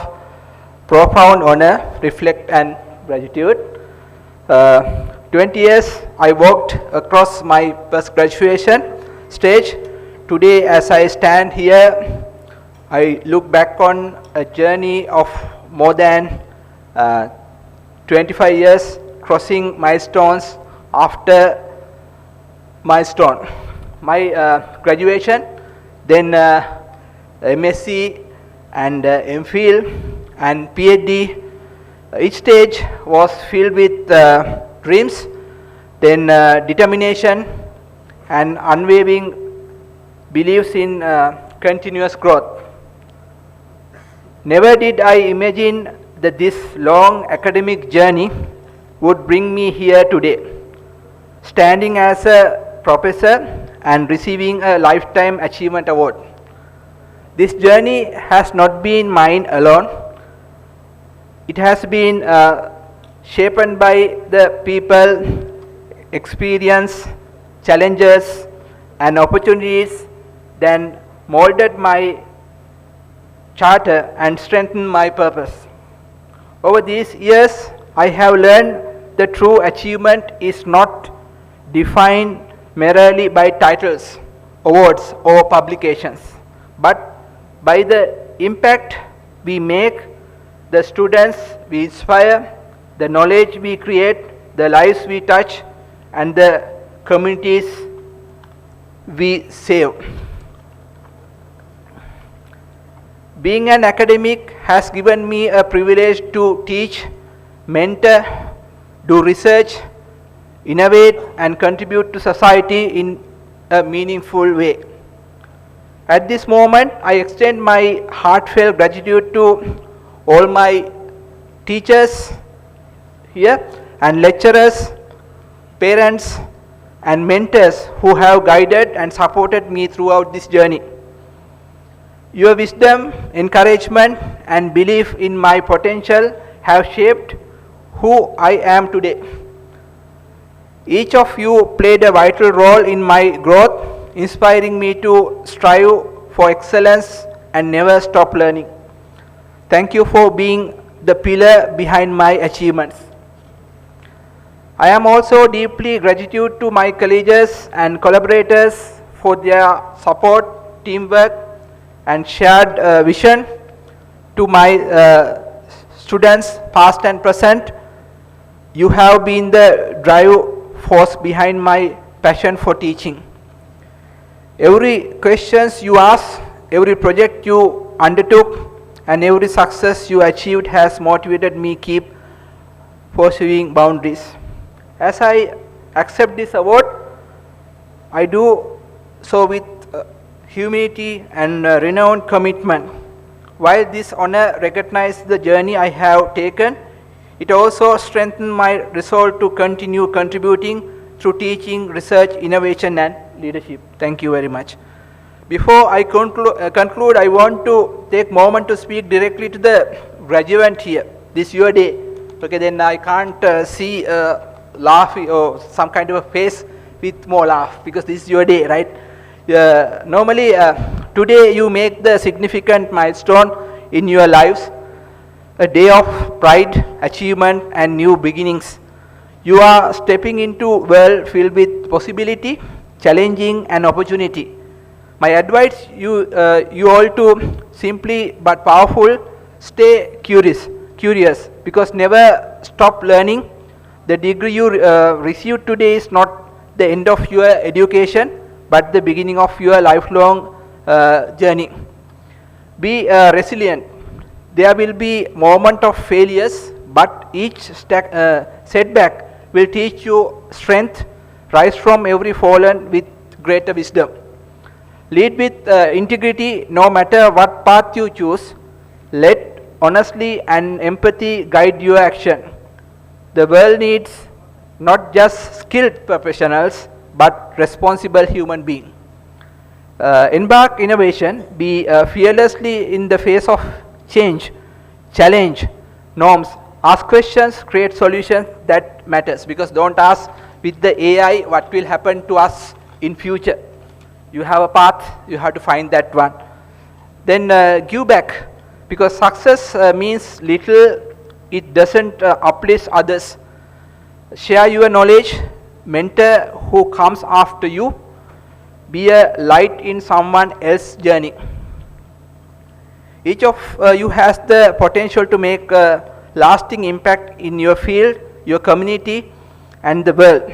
profound honor, reflect and gratitude. 20 years I walked across my post-graduation stage. Today as I stand here, I look back on a journey of more than 25 years, crossing milestones after milestone. My graduation, then MSc and MPhil and PhD, each stage was filled with dreams, then determination and unwavering beliefs in continuous growth. Never did I imagine that this long academic journey would bring me here today, standing as a professor and receiving a Lifetime Achievement Award. This journey has not been mine alone. It has been shaped by the people, experience, challenges and opportunities that molded my charter and strengthened my purpose. Over these years, I have learned that true achievement is not defined merely by titles, awards or publications, but by the impact we make, the students we inspire, the knowledge we create, the lives we touch, and the communities we save. Being an academic has given me a privilege to teach, mentor, do research, innovate and contribute to society in a meaningful way. At this moment, I extend my heartfelt gratitude to all my teachers here and lecturers, parents and mentors who have guided and supported me throughout this journey. Your wisdom, encouragement and belief in my potential have shaped who I am today. Each of you played a vital role in my growth, inspiring me to strive for excellence and never stop learning. Thank you for being the pillar behind my achievements. I am also deeply grateful to my colleagues and collaborators for their support, teamwork and shared vision. To my students, past and present, you have been the drive force behind my passion for teaching. Every questions you ask, every project you undertook, and every success you achieved has motivated me keep pursuing boundaries. As I accept this award, I do so with humility and renowned commitment. While this honor recognizes the journey I have taken, it also strengthens my resolve to continue contributing through teaching, research, innovation, and leadership. Thank you very much. Before I conclude, I want to take a moment to speak directly to the graduate here. This is your day. Okay, then I can't see laugh or some kind of a face with more laugh, because this is your day, right? Normally, today you make the significant milestone in your lives, a day of pride, achievement, and new beginnings. You are stepping into a world filled with possibility, challenging, and opportunity. My advice you all to simply but powerful, stay curious, because never stop learning. The degree you receive today is not the end of your education, but the beginning of your lifelong journey. Be resilient. There will be moment of failures, but each setback will teach you strength. Rise from every fallen with greater wisdom. Lead with integrity no matter what path you choose. Let honesty and empathy guide your action. The world needs not just skilled professionals, but responsible human beings. Embark innovation, be fearlessly in the face of change, challenge norms, ask questions, create solutions that matters, because don't ask with the AI what will happen to us in future. You have a path, you have to find that one. Then give back, because success means little, it doesn't uplift others. Share your knowledge, mentor who comes after you, be a light in someone else's journey. Each of you has the potential to make a lasting impact in your field, your community, and the world.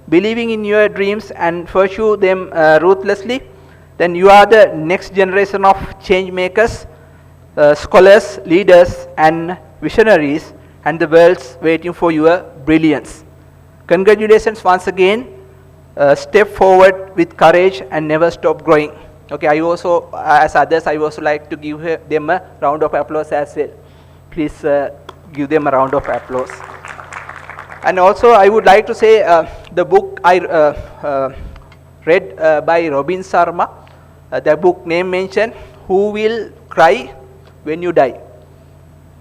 Believing in your dreams and pursue them ruthlessly, then you are the next generation of change makers, scholars, leaders, and visionaries, and the world's waiting for your brilliance. Congratulations once again. Step forward with courage and never stop growing. Okay, I also, as others, I also like to give them a round of applause as well. Please give them a round of applause. And also, I would like to say the book I read by Robin Sharma, the book name mentioned, Who Will Cry When You Die?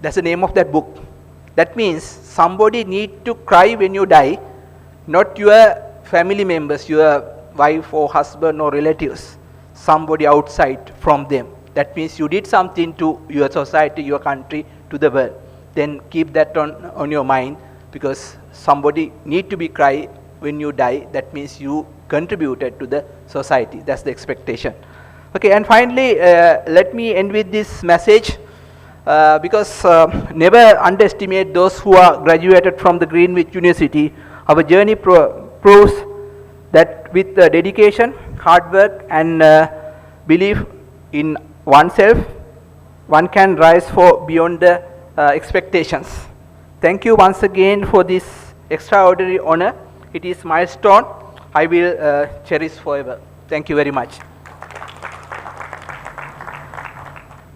That's the name of that book. That means somebody need to cry when you die, not your family members, your wife or husband or relatives, somebody outside from them. That means you did something to your society, your country, to the world. Then keep that on your mind, because somebody need to be cry when you die. That means you contributed to the society. That's the expectation. Okay, and finally, let me end with this message, because never underestimate those who are graduated from the Greenwich University. Our journey proves that with dedication, hard work, and belief in oneself, one can rise for beyond the expectations. Thank you once again for this extraordinary honor. It is milestone I will cherish forever. Thank you very much.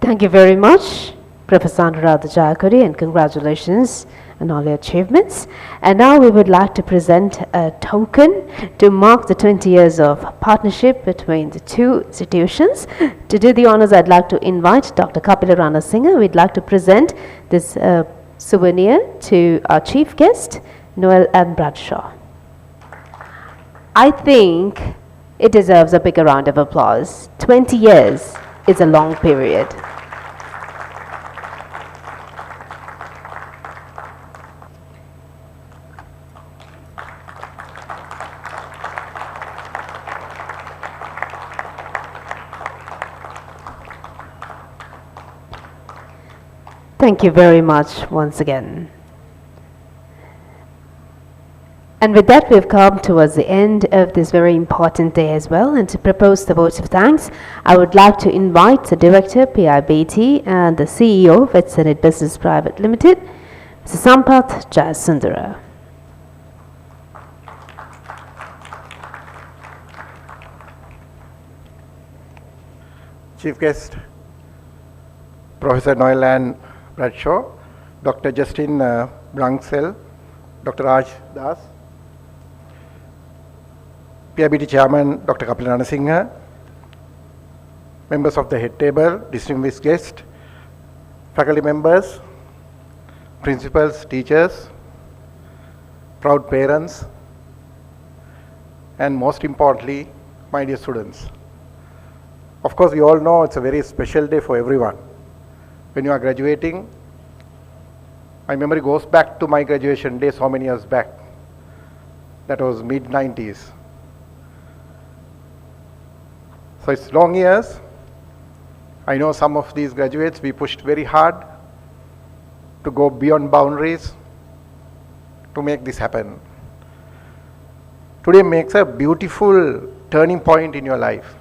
Thank you very much, Professor Anuradha Jayakuri, and congratulations on all your achievements. And now we would like to present a token to mark the 20 years of partnership between the two institutions. To do the honors, I'd like to invite Dr. Kapila Rana Singha. We'd like to present this souvenir to our chief guest, Noel M. Bradshaw. I think it deserves a bigger round of applause. 20 years is a long period. Thank you very much once again. And with that, we've come towards the end of this very important day as well. And to propose the votes of thanks, I would like to invite the Director, PIBT, and the CEO of Senate Business Private Limited, Mr. Sampath Jayasundara. Chief guest, Professor Noel and Bradshaw, Dr. Justin Brunsell, Dr. Raj Das, PIBT Chairman Dr. Kapil Ranasinghe, members of the head table, distinguished guests, faculty members, principals, teachers, proud parents, and most importantly, my dear students. Of course, you all know it's a very special day for everyone. When you are graduating, my memory goes back to my graduation day so many years back. That was mid-90s. So it's long years. I know some of these graduates, we pushed very hard to go beyond boundaries to make this happen. Today makes a beautiful turning point in your life.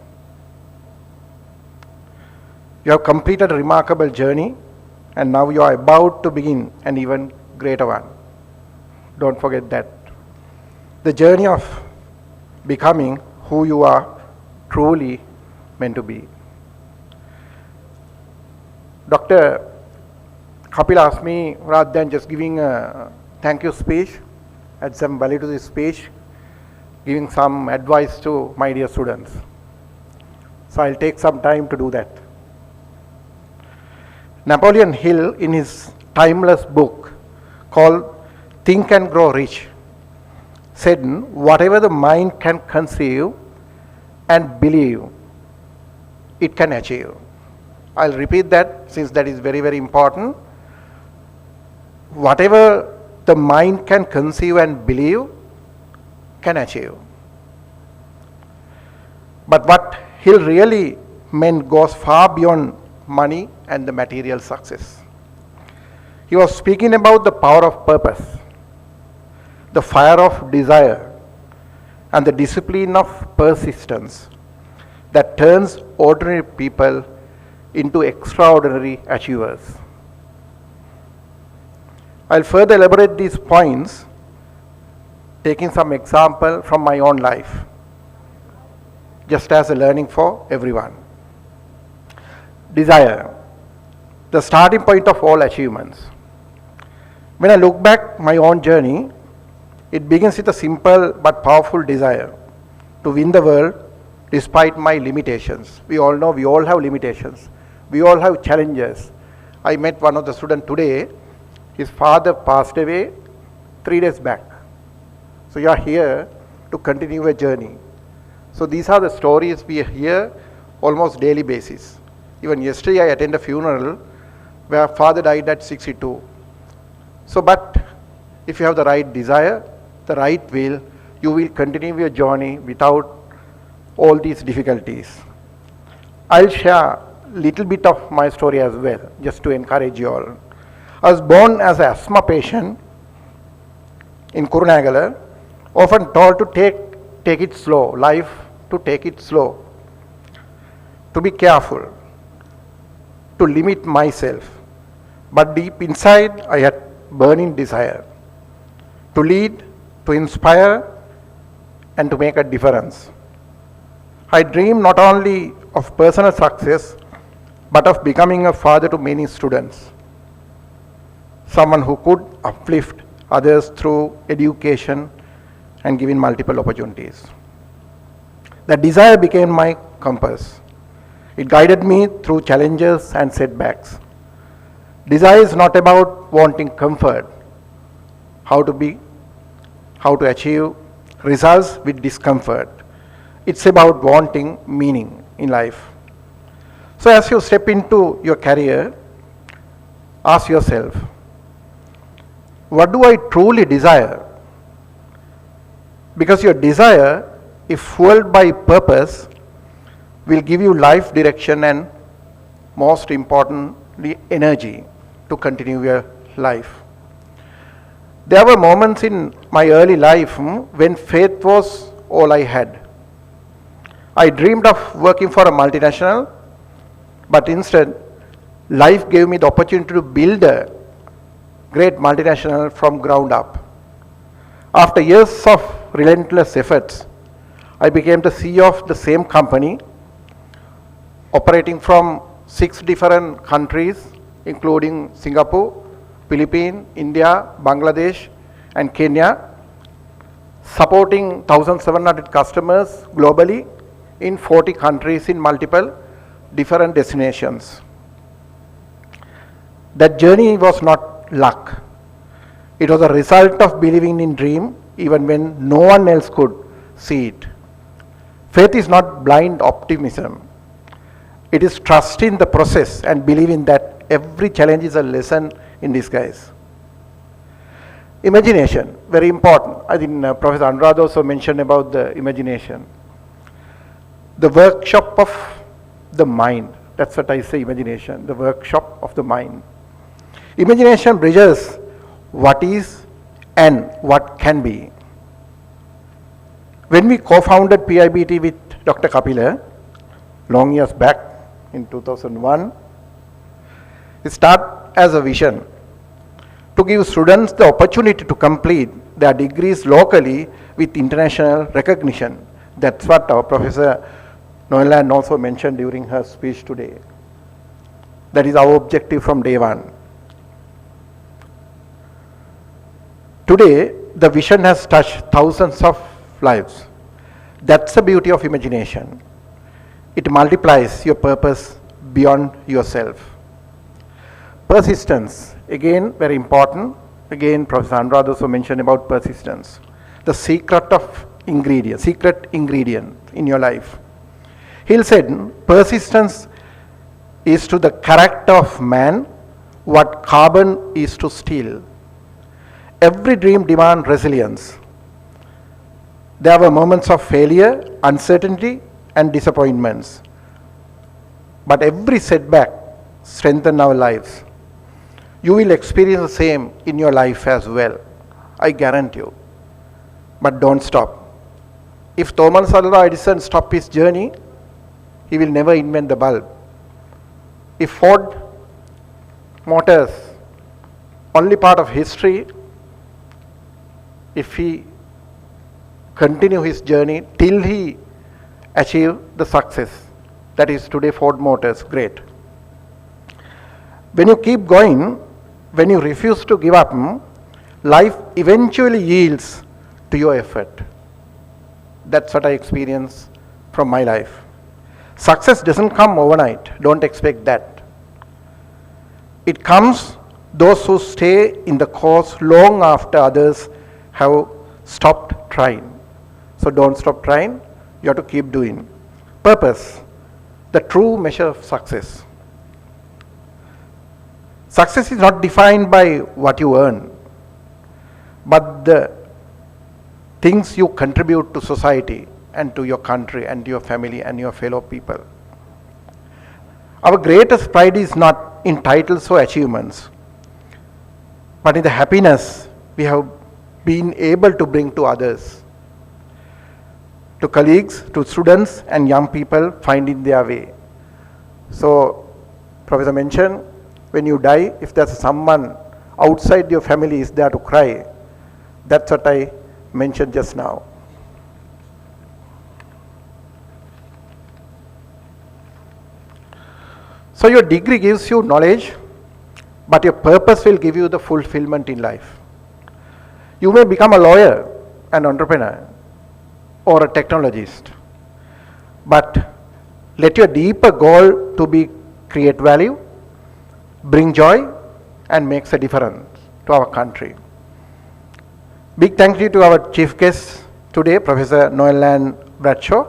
You have completed a remarkable journey, and now you are about to begin an even greater one. Don't forget that. The journey of becoming who you are truly meant to be. Dr. Kapil asked me, rather than just giving a thank you speech, add some value to this speech, giving some advice to my dear students. So I'll take some time to do that. Napoleon Hill, in his timeless book called Think and Grow Rich, said, whatever the mind can conceive and believe, it can achieve. I'll repeat that since that is very, very important. Whatever the mind can conceive and believe, can achieve. But what Hill really meant goes far beyond money and the material success. He was speaking about the power of purpose, the fire of desire, and the discipline of persistence that turns ordinary people into extraordinary achievers. I'll further elaborate these points, taking some example from my own life, just as a learning for everyone. Desire, the starting point of all achievements. When I look back my own journey, it begins with a simple but powerful desire to win the world despite my limitations. We all know we all have limitations. We all have challenges. I met one of the students today. His father passed away 3 days back. So you are here to continue a journey. So these are the stories we hear almost daily basis. Even yesterday I attended a funeral where father died at 62. So but if you have the right desire, the right will, you will continue your journey without all these difficulties. I'll share a little bit of my story as well, just to encourage you all. I was born as an asthma patient in Kurunagala, often told to take it slow, life to take it slow, to be careful, to limit myself. But deep inside, I had burning desire to lead, to inspire, and to make a difference. I dream not only of personal success, but of becoming a father to many students, someone who could uplift others through education and giving multiple opportunities. The desire became my compass. It guided me through challenges and setbacks. Desire is not about wanting comfort, how to achieve results with discomfort. It's about wanting meaning in life. So as you step into your career, ask yourself, what do I truly desire? Because your desire, if fueled by purpose, will give you life direction and, most importantly, energy to continue your life. There were moments in my early life when faith was all I had. I dreamed of working for a multinational, but instead, life gave me the opportunity to build a great multinational from ground up. After years of relentless efforts, I became the CEO of the same company, operating from 6 different countries, including Singapore, Philippines, India, Bangladesh, and Kenya, supporting 1,700 customers globally in 40 countries in multiple different destinations. That journey was not luck. It was a result of believing in dream even when no one else could see it. Faith is not blind optimism. It is trust in the process and believing that every challenge is a lesson in disguise. Imagination, very important. I think Professor Anurad also mentioned about the imagination. The workshop of the mind. That's what I say, imagination, the workshop of the mind. Imagination bridges what is and what can be. When we co-founded PIBT with Dr. Kapila, long years back in 2001, it started as a vision to give students the opportunity to complete their degrees locally with international recognition. That's what our Professor Noelan also mentioned during her speech today. That is our objective from day one. Today, the vision has touched thousands of lives. That's the beauty of imagination. It multiplies your purpose beyond yourself. Persistence, again very important. Again, Professor Anurad also mentioned about persistence. The secret ingredient in your life. He said, persistence is to the character of man what carbon is to steel. Every dream demands resilience. There were moments of failure, uncertainty, and disappointments. But every setback strengthens our lives. You will experience the same in your life as well. I guarantee you. But don't stop. If Thomas Alva Edison stopped his journey, he will never invent the bulb. If Ford Motors, only part of history, if he continue his journey till he achieve the success, that is today Ford Motors, great. When you keep going, when you refuse to give up, life eventually yields to your effort. That's what I experienced from my life. Success doesn't come overnight, don't expect that. It comes those who stay in the course long after others have stopped trying. So don't stop trying, you have to keep doing. Purpose, the true measure of success. Success is not defined by what you earn, but the things you contribute to society and to your country and to your family and your fellow people. Our greatest pride is not in titles or achievements, but in the happiness we have been able to bring to others, to colleagues, to students and young people finding their way. So, Professor mentioned, when you die, if there's someone outside your family is there to cry, that's what I mentioned just now. So your degree gives you knowledge, but your purpose will give you the fulfillment in life. You may become a lawyer, an entrepreneur, or a technologist, but let your deeper goal to be create value, bring joy, and makes a difference to our country. Big thank you to our chief guest today, Professor Noelan Bradshaw,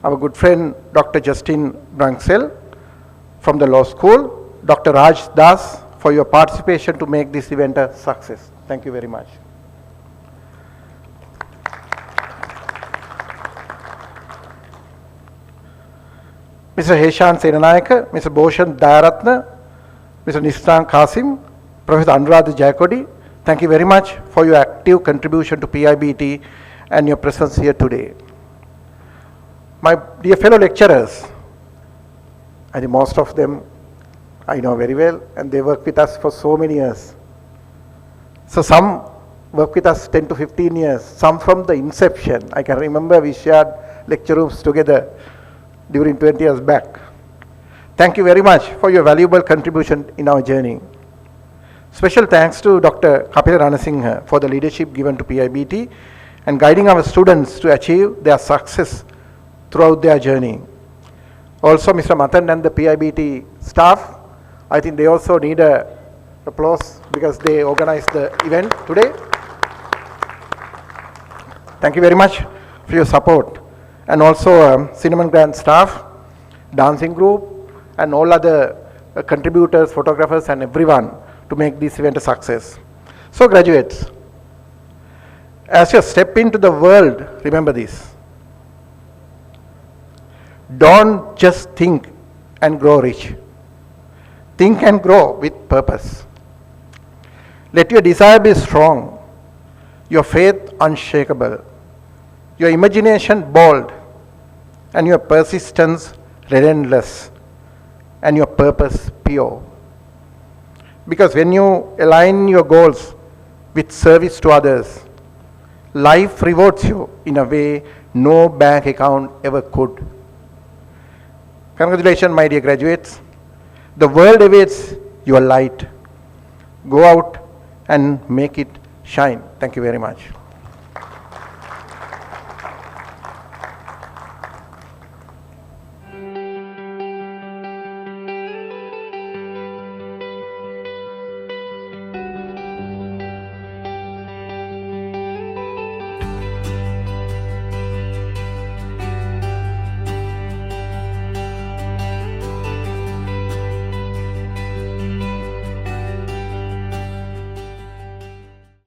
our good friend Dr. Justin Branksell from the law school, Dr. Raj Das for your participation to make this event a success. Thank you very much. Mr. Heshan Senanayaka, Mr. Bhushan Dayaratna, Mr. Nisran Qasim, Professor Anurad Jayakodi, Thank you very much for your active contribution to PIBT and your presence here today. My dear fellow lecturers, I think most of them I know very well, and they work with us for so many years. So some work with us 10 to 15 years, some from the inception. I can remember we shared lecture rooms together during 20 years back. Thank you very much for your valuable contribution in our journey. Special thanks to Dr. Kapila Ranasinghe for the leadership given to PIBT and guiding our students to achieve their success throughout their journey. Also Mr. Matan and the PIBT staff, I think they also need a applause because they organized the event today. Thank you very much for your support. And also Cinnamon Grand staff, dancing group, and all other contributors, photographers, and everyone to make this event a success. So graduates, as you step into the world, remember this. Don't just think and grow rich. Think and grow with purpose. Let your desire be strong, your faith unshakable, your imagination bold, and your persistence relentless, and your purpose pure. Because when you align your goals with service to others, life rewards you in a way no bank account ever could. Congratulations, my dear graduates. The world awaits your light. Go out and make it shine. Thank you very much.